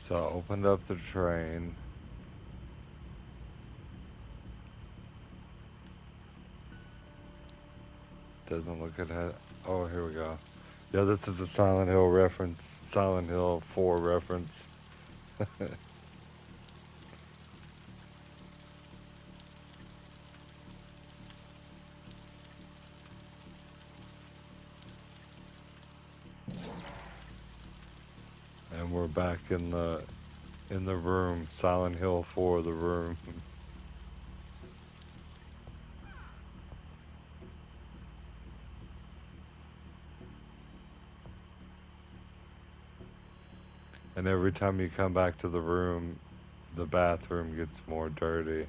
So I opened up the train. Doesn't look at it. Oh, here we go. Yeah, this is a Silent Hill reference. Silent Hill 4 reference. And we're back in the room. Silent Hill 4, the room. And every time you come back to the room, the bathroom gets more dirty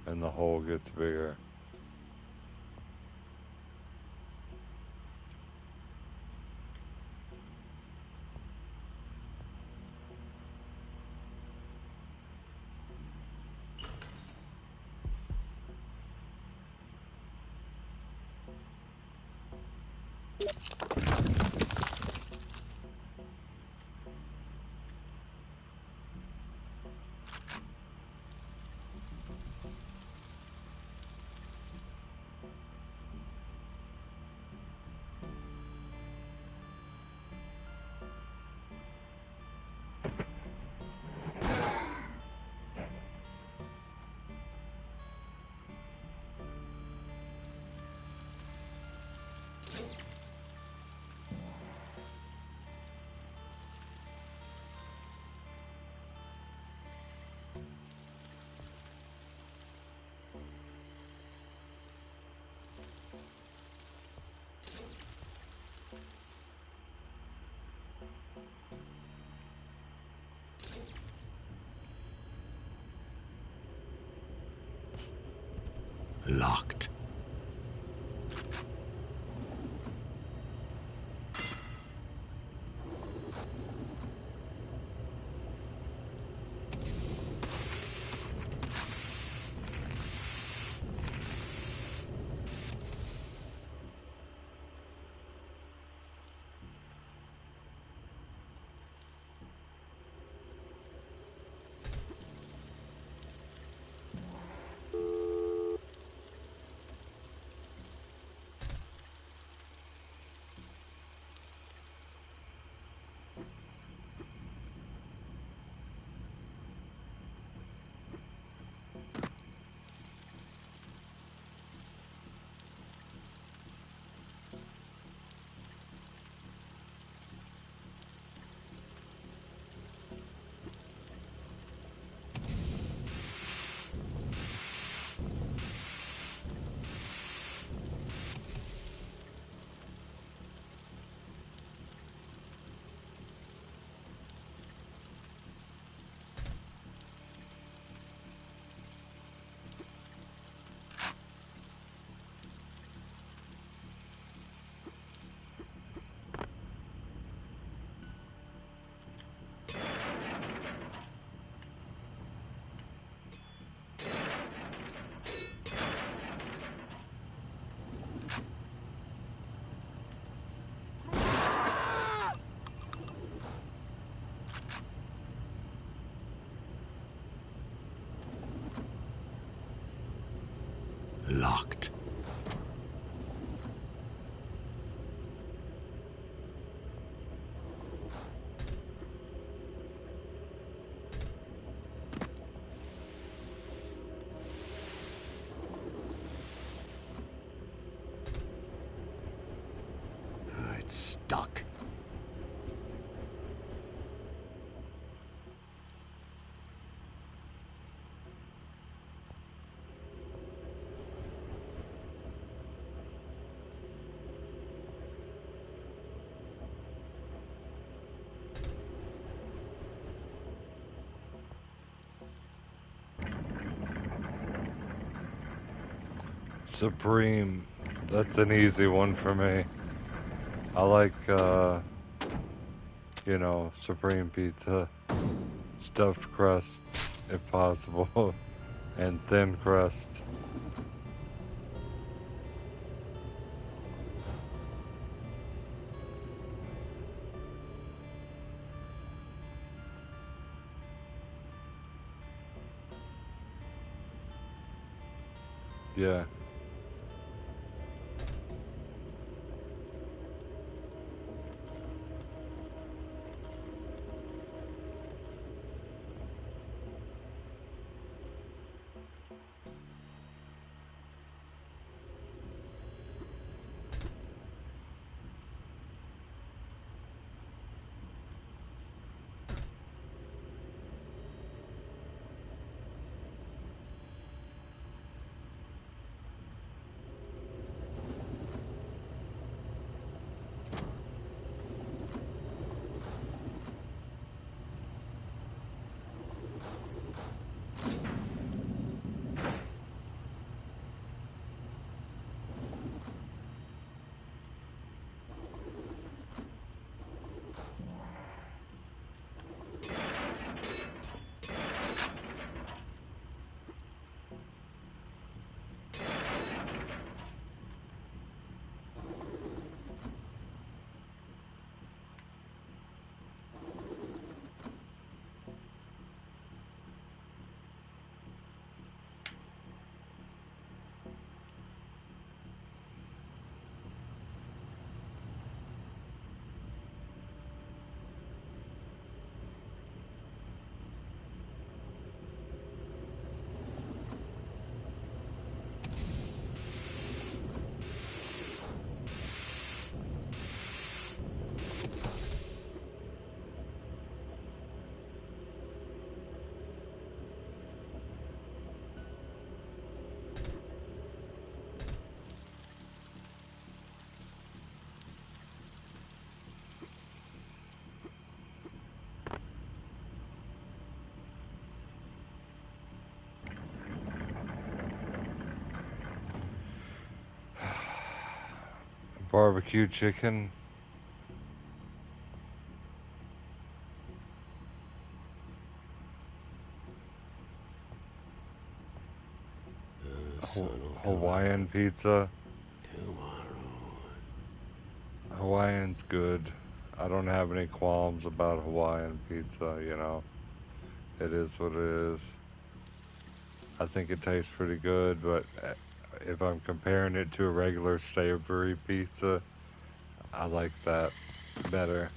and the hole gets bigger. Locked. Locked. It's stuck. Supreme. That's an easy one for me. I like, you know, supreme pizza, stuffed crust, if possible, and thin crust. Yeah. Barbecue chicken. The sun will come Hawaiian out pizza. tomorrow. Hawaiian's good. I don't have any qualms about Hawaiian pizza, you know. It is what it is. I think it tastes pretty good, but if I'm comparing it to a regular savory pizza, I like that better.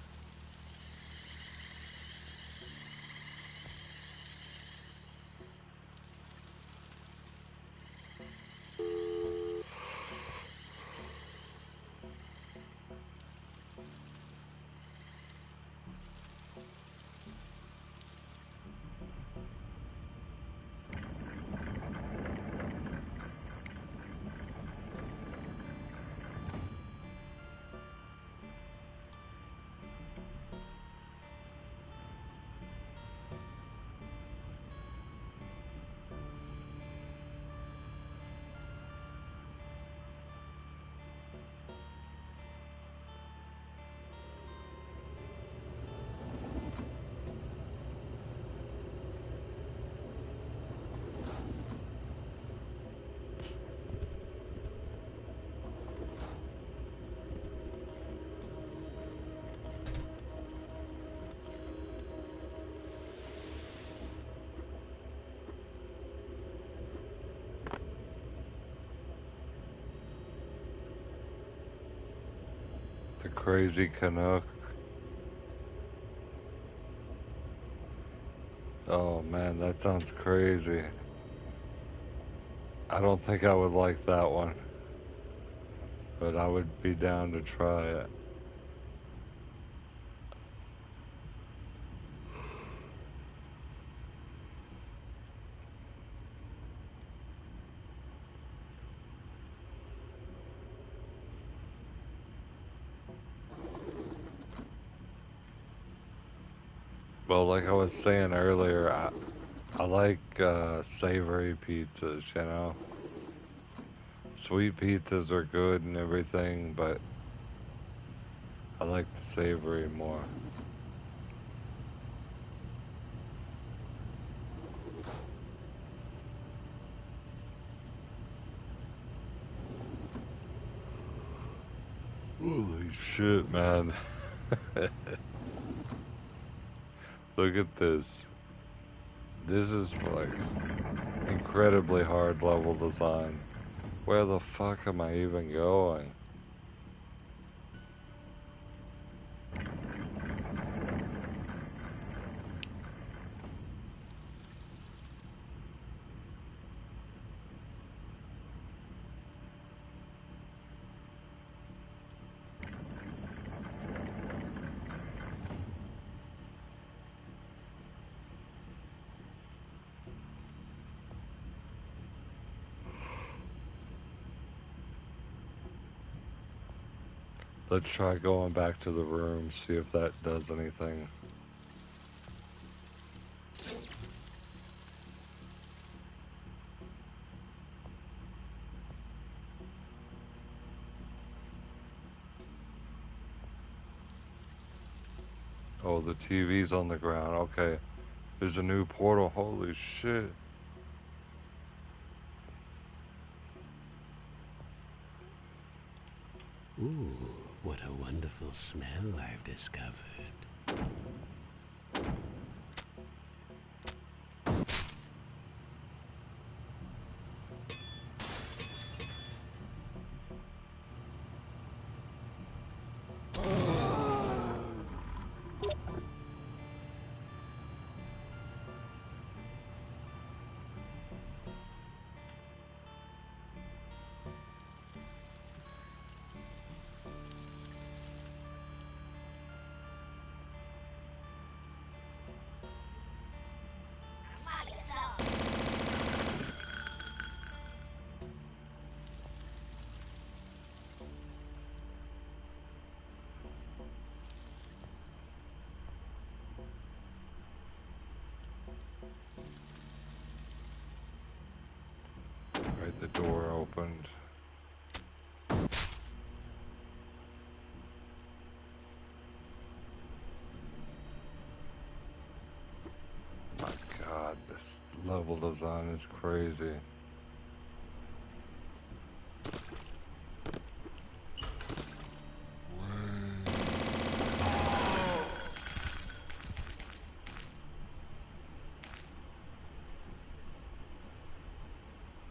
The Crazy Canuck. Oh man, that sounds crazy. I don't think I would like that one, but I would be down to try it. Well, like I was saying earlier, I like savory pizzas, you know. Sweet pizzas are good and everything, but I like the savory more. Holy shit, man. Look at this. This is like incredibly hard level design. Where the fuck am I even going? Let's try going back to the room, see if that does anything. Oh, the TV's on the ground. Okay. There's a new portal. Holy shit. Ooh, what a wonderful smell I've discovered. Right, the door opened. This level design is crazy.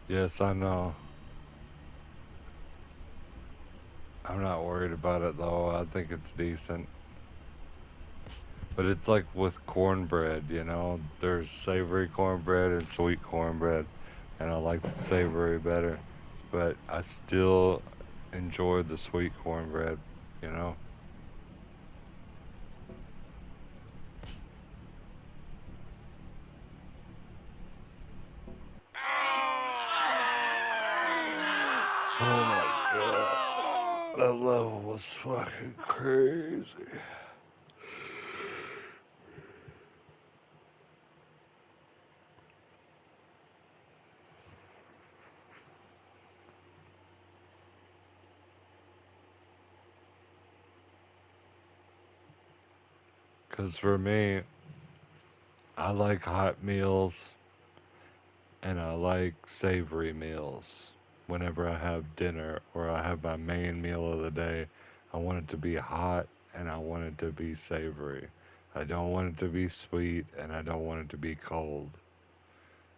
Yes, I know. I'm not worried about it though. I think it's decent. But it's like with cornbread, you know? There's savory cornbread and sweet cornbread. And I like the savory better. But I still enjoy the sweet cornbread, you know? Oh my god. That level was fucking crazy. Because for me, I like hot meals and I like savory meals. Whenever I have dinner or I have my main meal of the day, I want it to be hot and I want it to be savory. I don't want it to be sweet and I don't want it to be cold.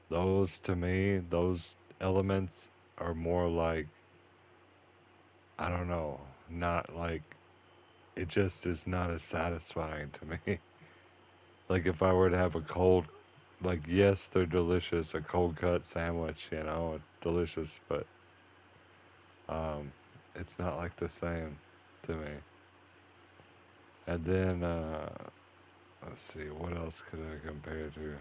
Those, to me, those elements are more like, I don't know, not like, it just is not as satisfying to me. Like if I were to have a cold, like yes, they're delicious. A cold cut sandwich, you know, delicious, but um, it's not like the same to me. And then let's see, what else could I compare to?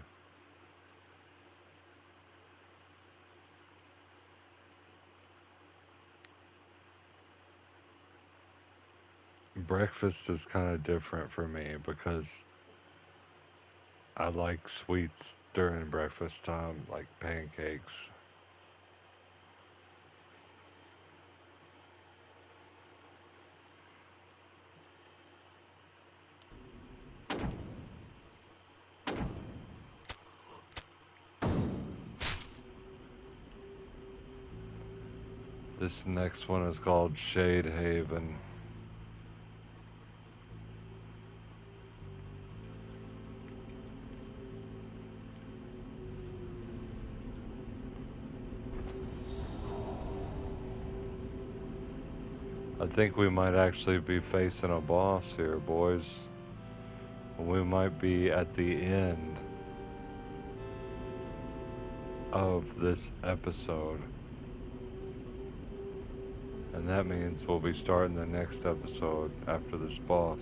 Breakfast is kind of different for me because I like sweets during breakfast time, like pancakes. This next one is called Shade Haven. I think we might actually be facing a boss here, boys. We might be at the end of this episode. And that means we'll be starting the next episode after this boss.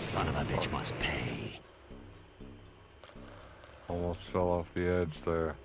son of a bitch must pay. Almost fell off the edge there.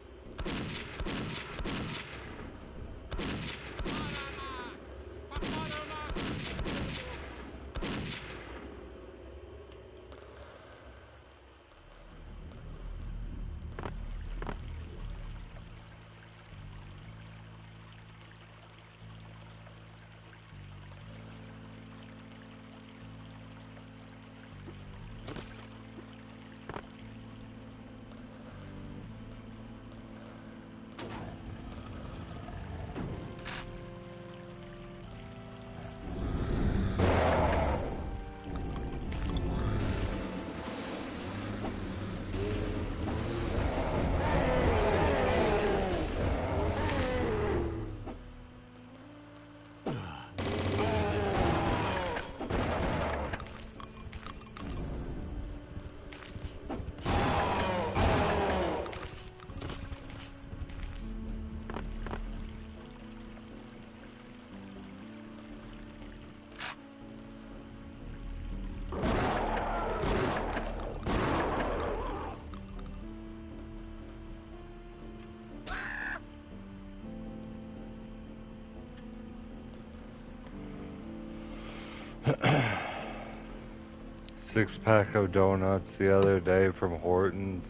Six-pack of donuts the other day from Hortons.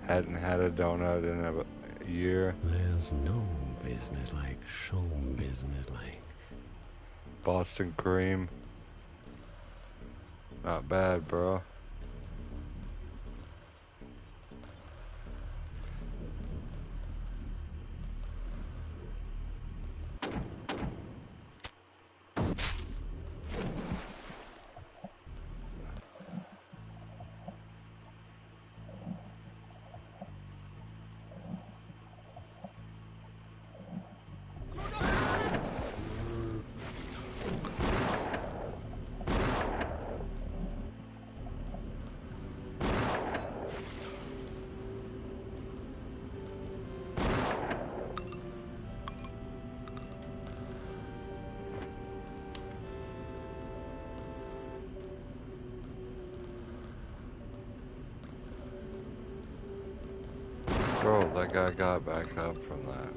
Hadn't had a donut in a year. There's no business like show business like. Boston cream. Not bad, bro. Bro, that guy got back up from that.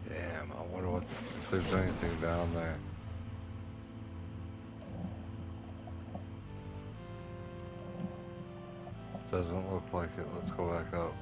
Damn, I wonder if there's anything down there. Doesn't look like it. Let's go back up.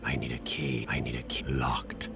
I need a key. I need a key. Locked.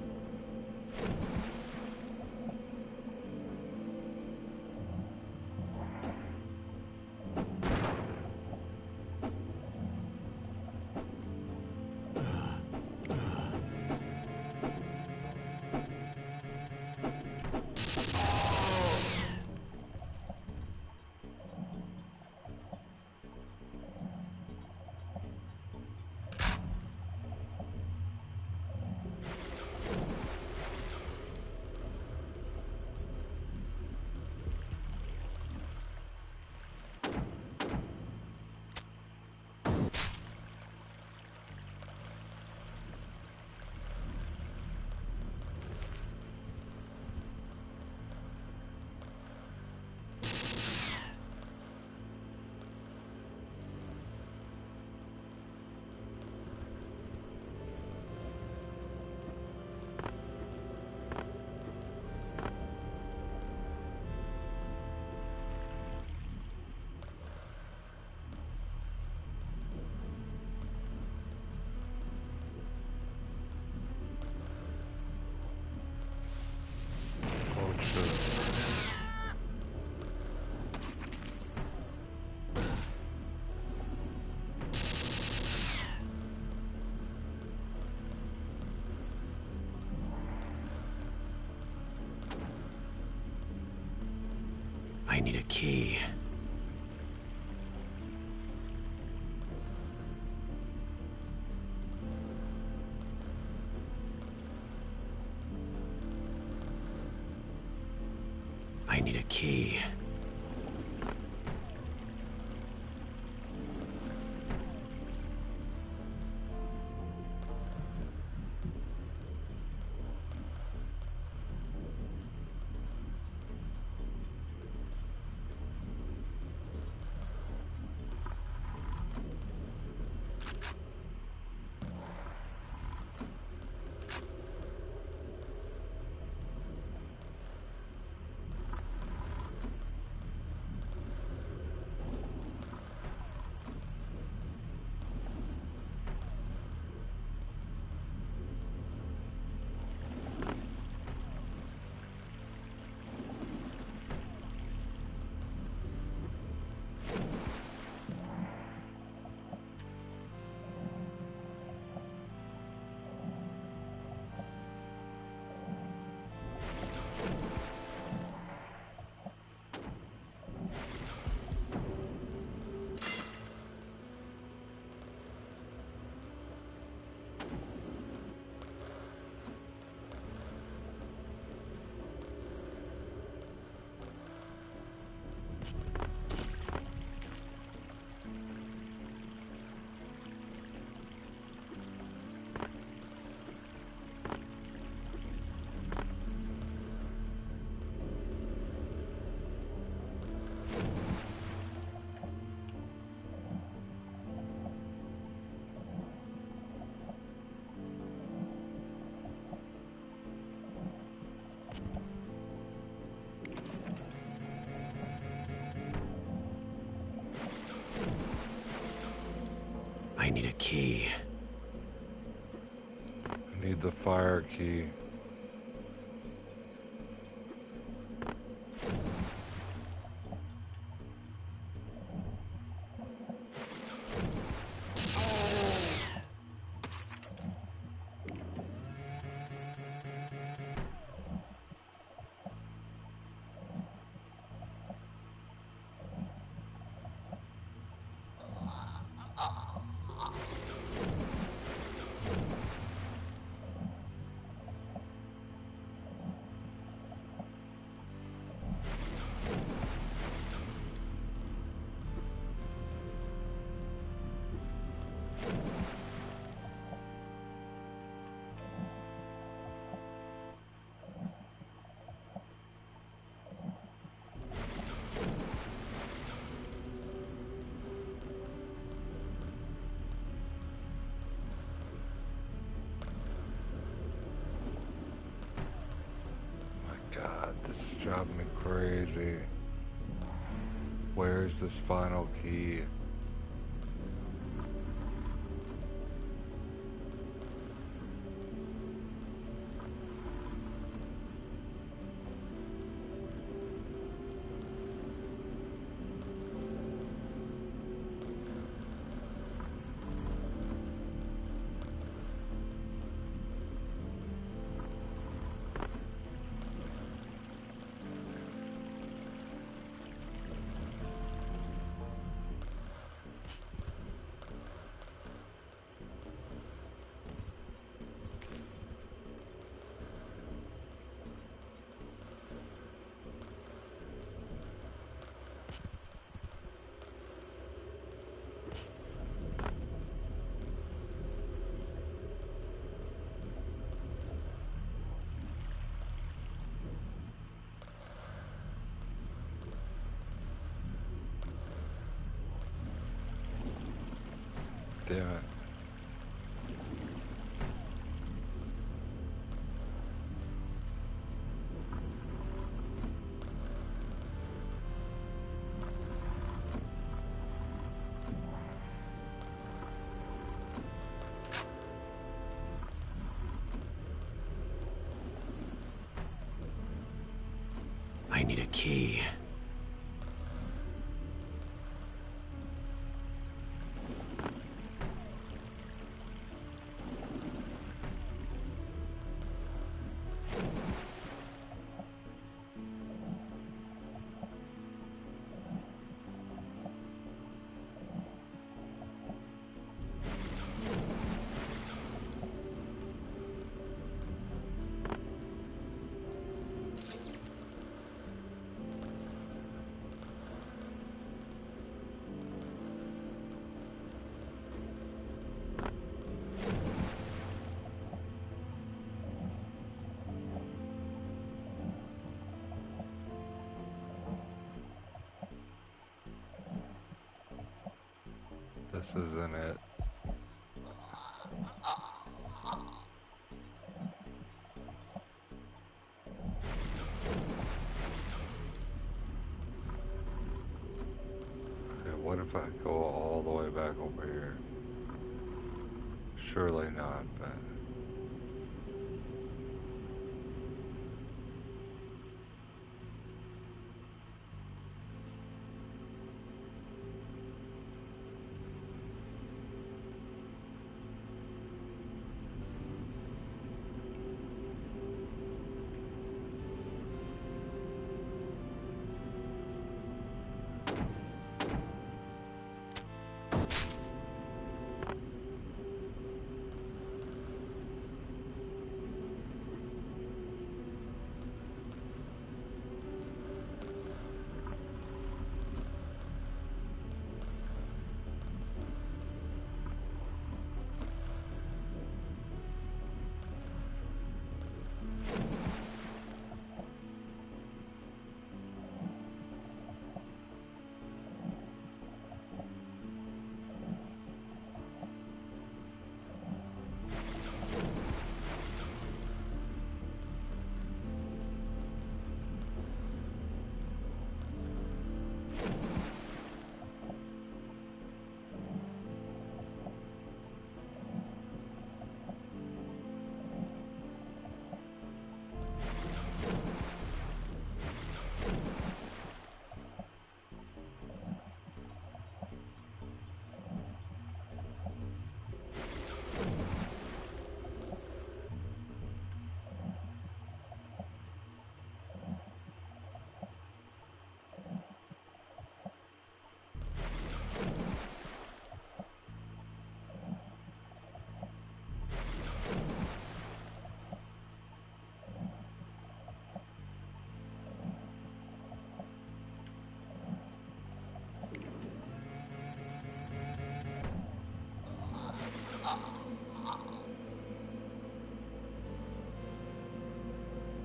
I need a key. I need a key. I need a key. I need the fire key. God, this is driving me crazy. Where's this final key? Damn it. I need a key. this isn't it. Okay, what if I go all the way back over here? Surely not, but...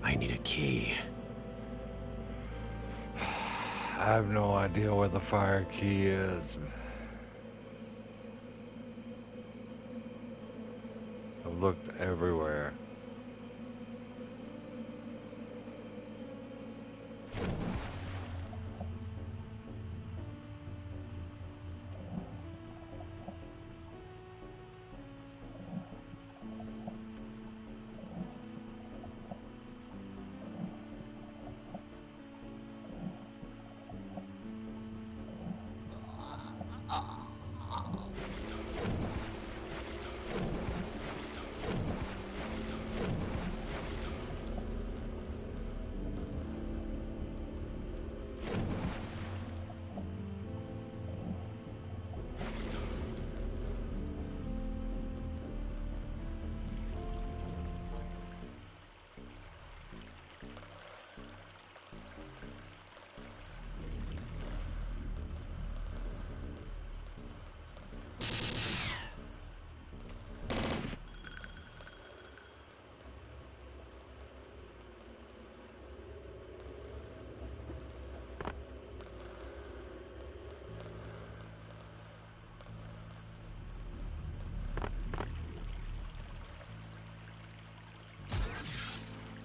I need a key. I have no idea where the fire key is. I've looked everywhere.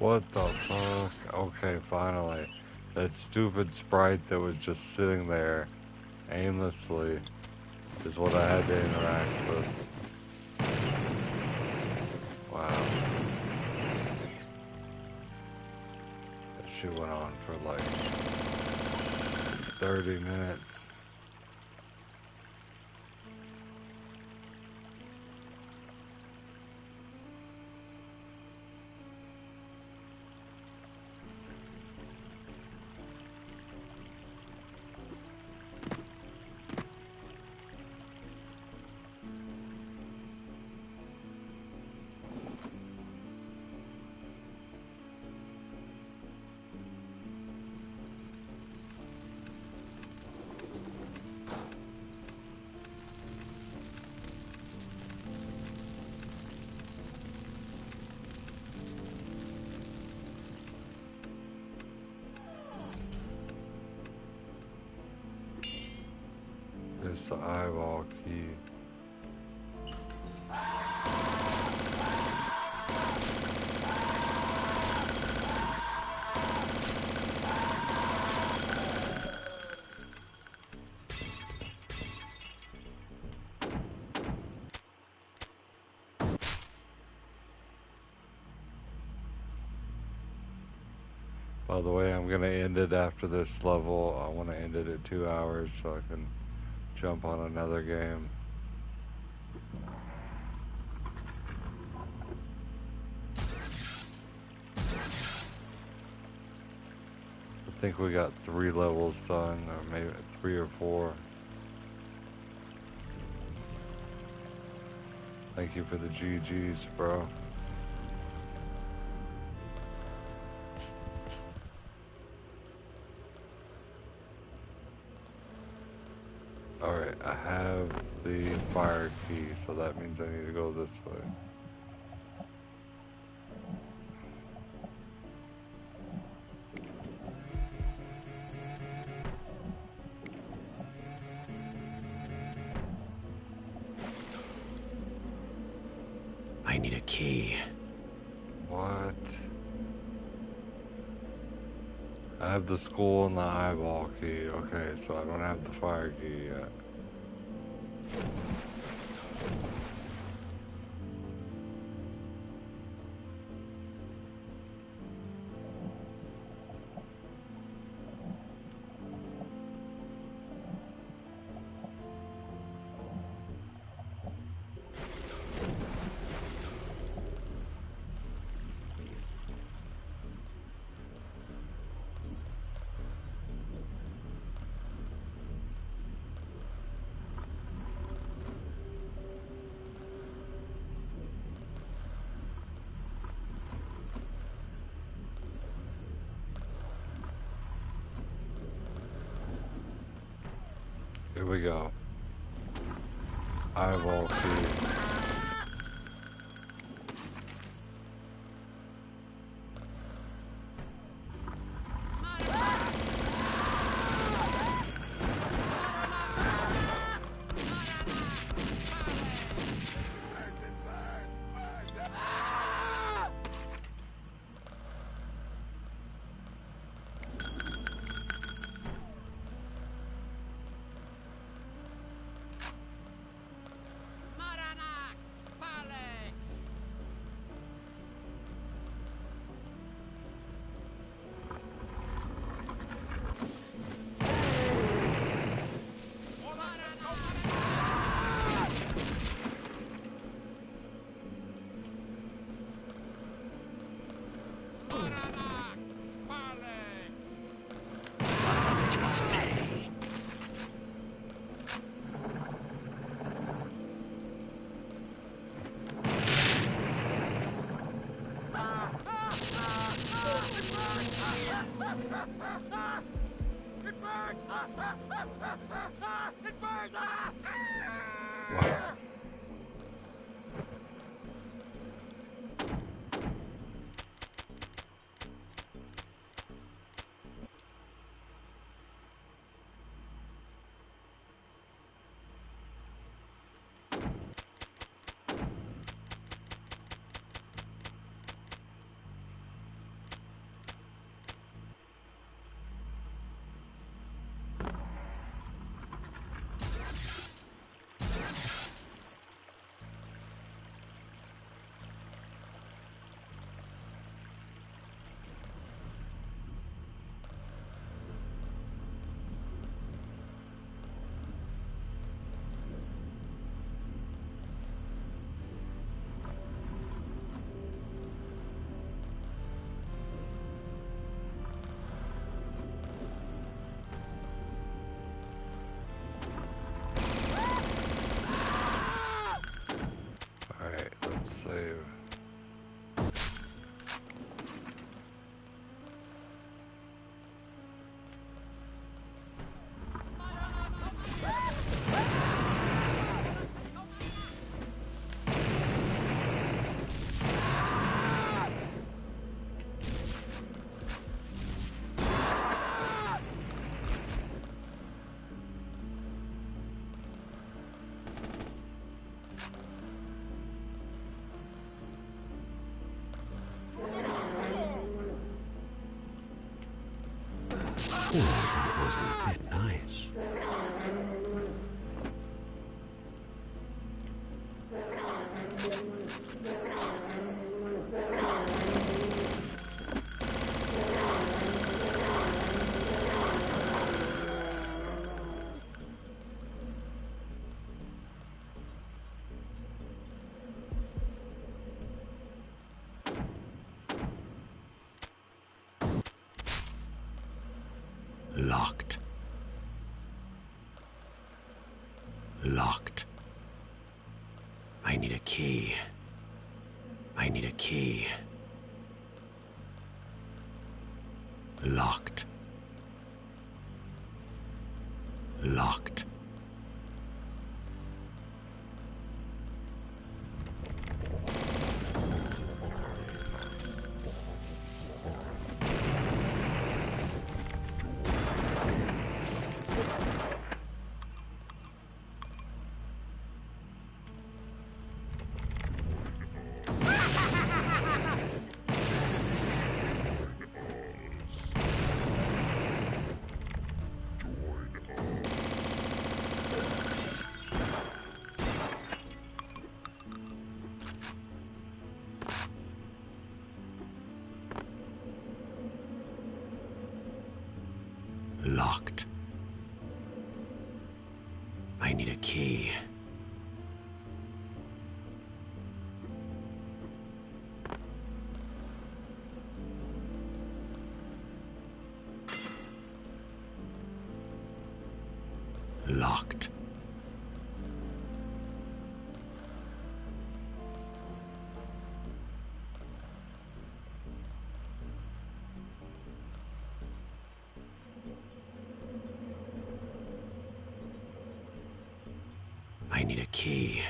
What the fuck? Okay, finally. That stupid sprite that was just sitting there aimlessly is what I had to interact with. Wow. That shit went on for like 30 minutes. What's the eyeball key? By the way, I'm gonna end it after this level. I want to end it at 2 hours so I can jump on another game. I think we got 3 levels done, or maybe 3 or 4. Thank you for the GGs, bro. Alright, I have the fire key, so that means I need to go this way. I need a key. What? I have the skull and the eyeball key. Okay, so I don't have the fire key yet. Here we go. Eyeball key. Salvage must pay. Wow. Oh, that wasn't a bit nice. Locked. Locked. I need a key. I need a key. Locked. Locked. Locked. I need a key. Locked. I need a key.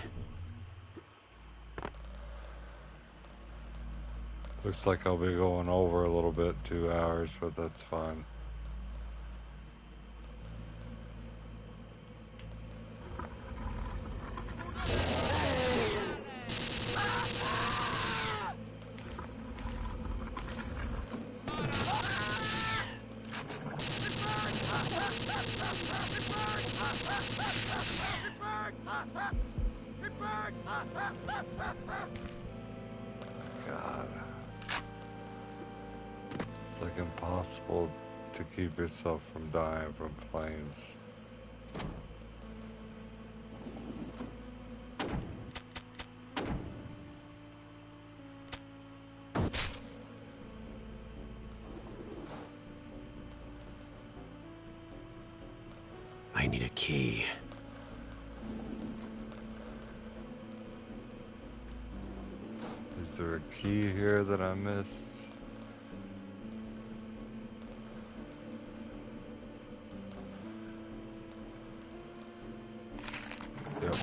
Looks like I'll be going over a little bit, 2 hours, but that's fine. God. It's like impossible to keep yourself from dying from flames. I need a key. Is there a key here that I missed? Yep.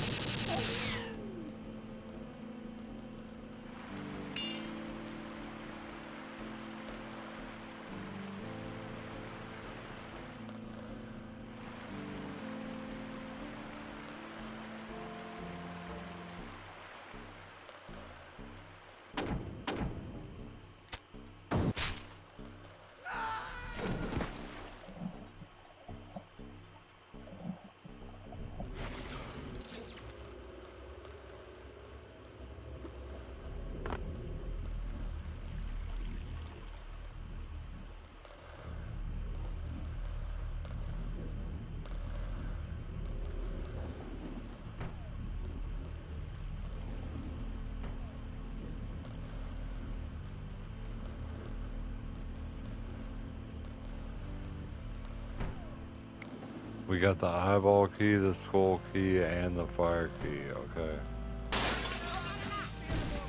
We got the eyeball key, the skull key, and the fire key, okay.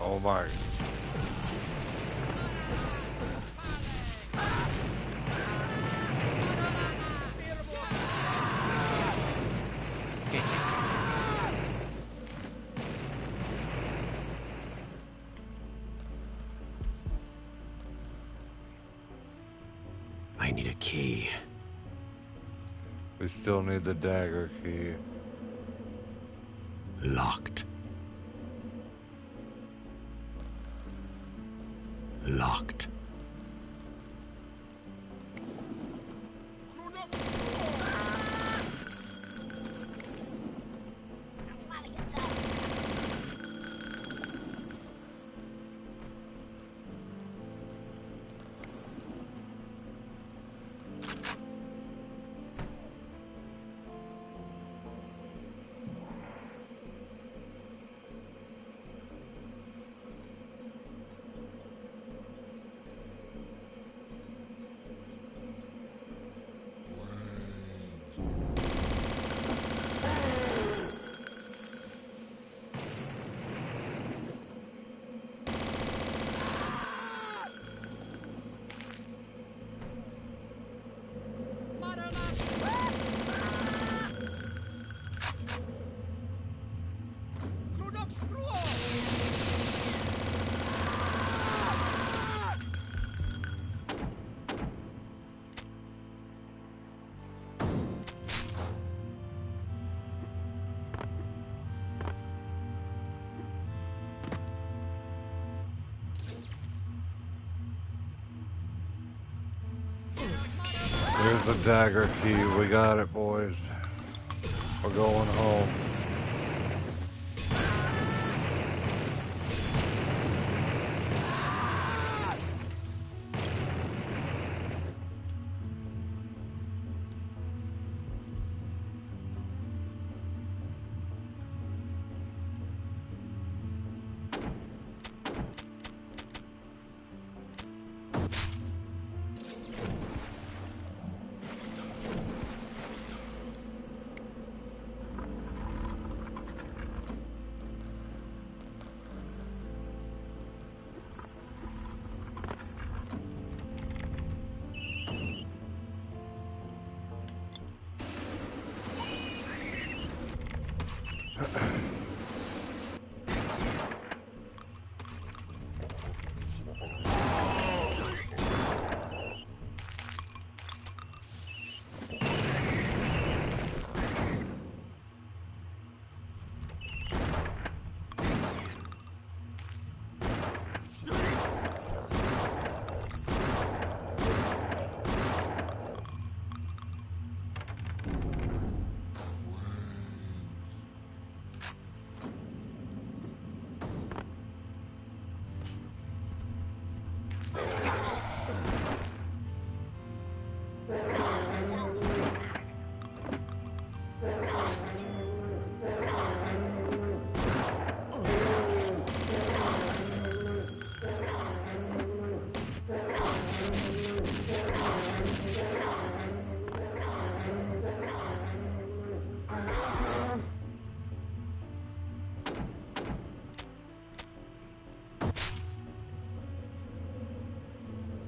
Oh my. I need a key. We still need the dagger key. Locked. Locked. The dagger key, we got it, boys. We're going home.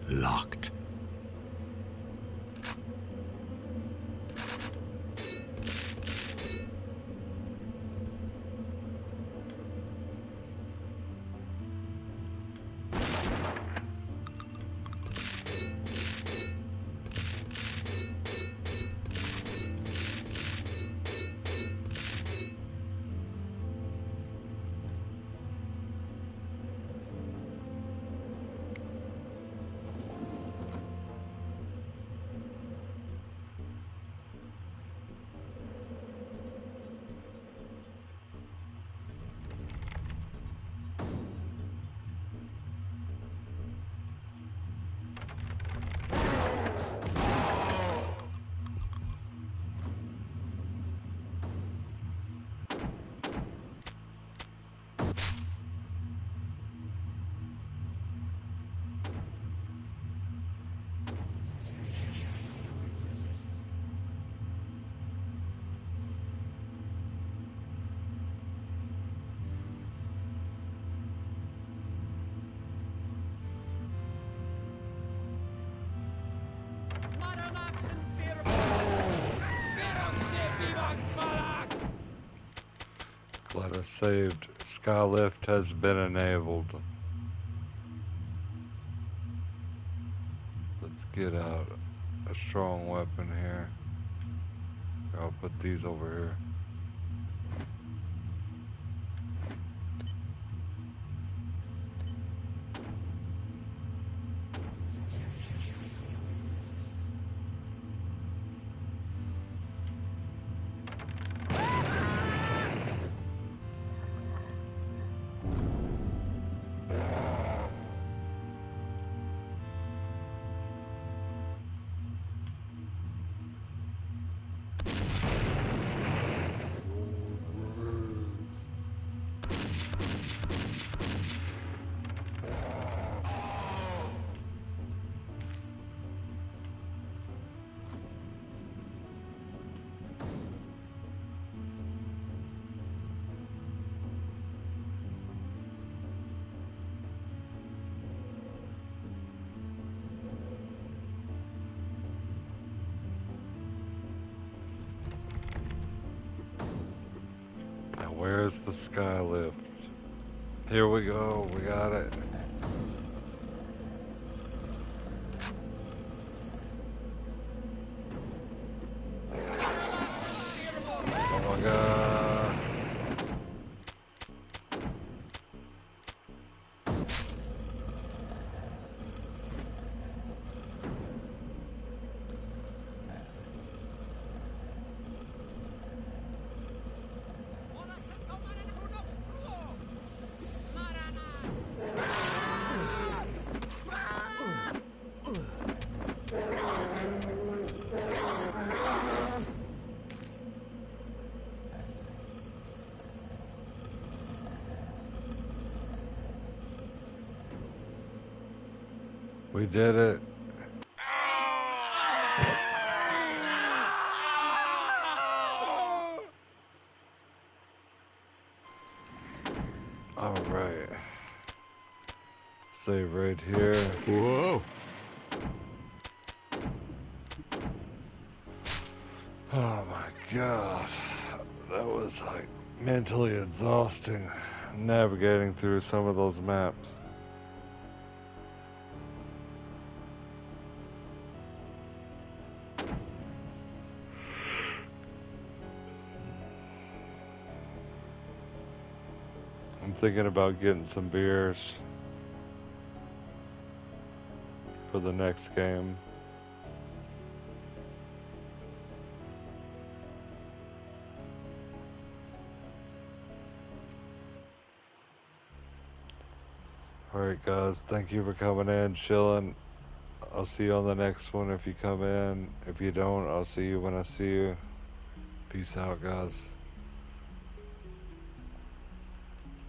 Locked. Glad I saved. Skylift has been enabled. Let's get out a strong weapon here. I'll put these over here. Where's the skylift? Here we go, we got it. Oh my god. We did it. Alright. Save right here. Whoa! Oh my god. That was like mentally exhausting navigating through some of those maps. I'm thinking about getting some beers for the next game. Alright guys, thank you for coming in, chilling. I'll see you on the next one if you come in. If you don't, I'll see you when I see you. Peace out guys.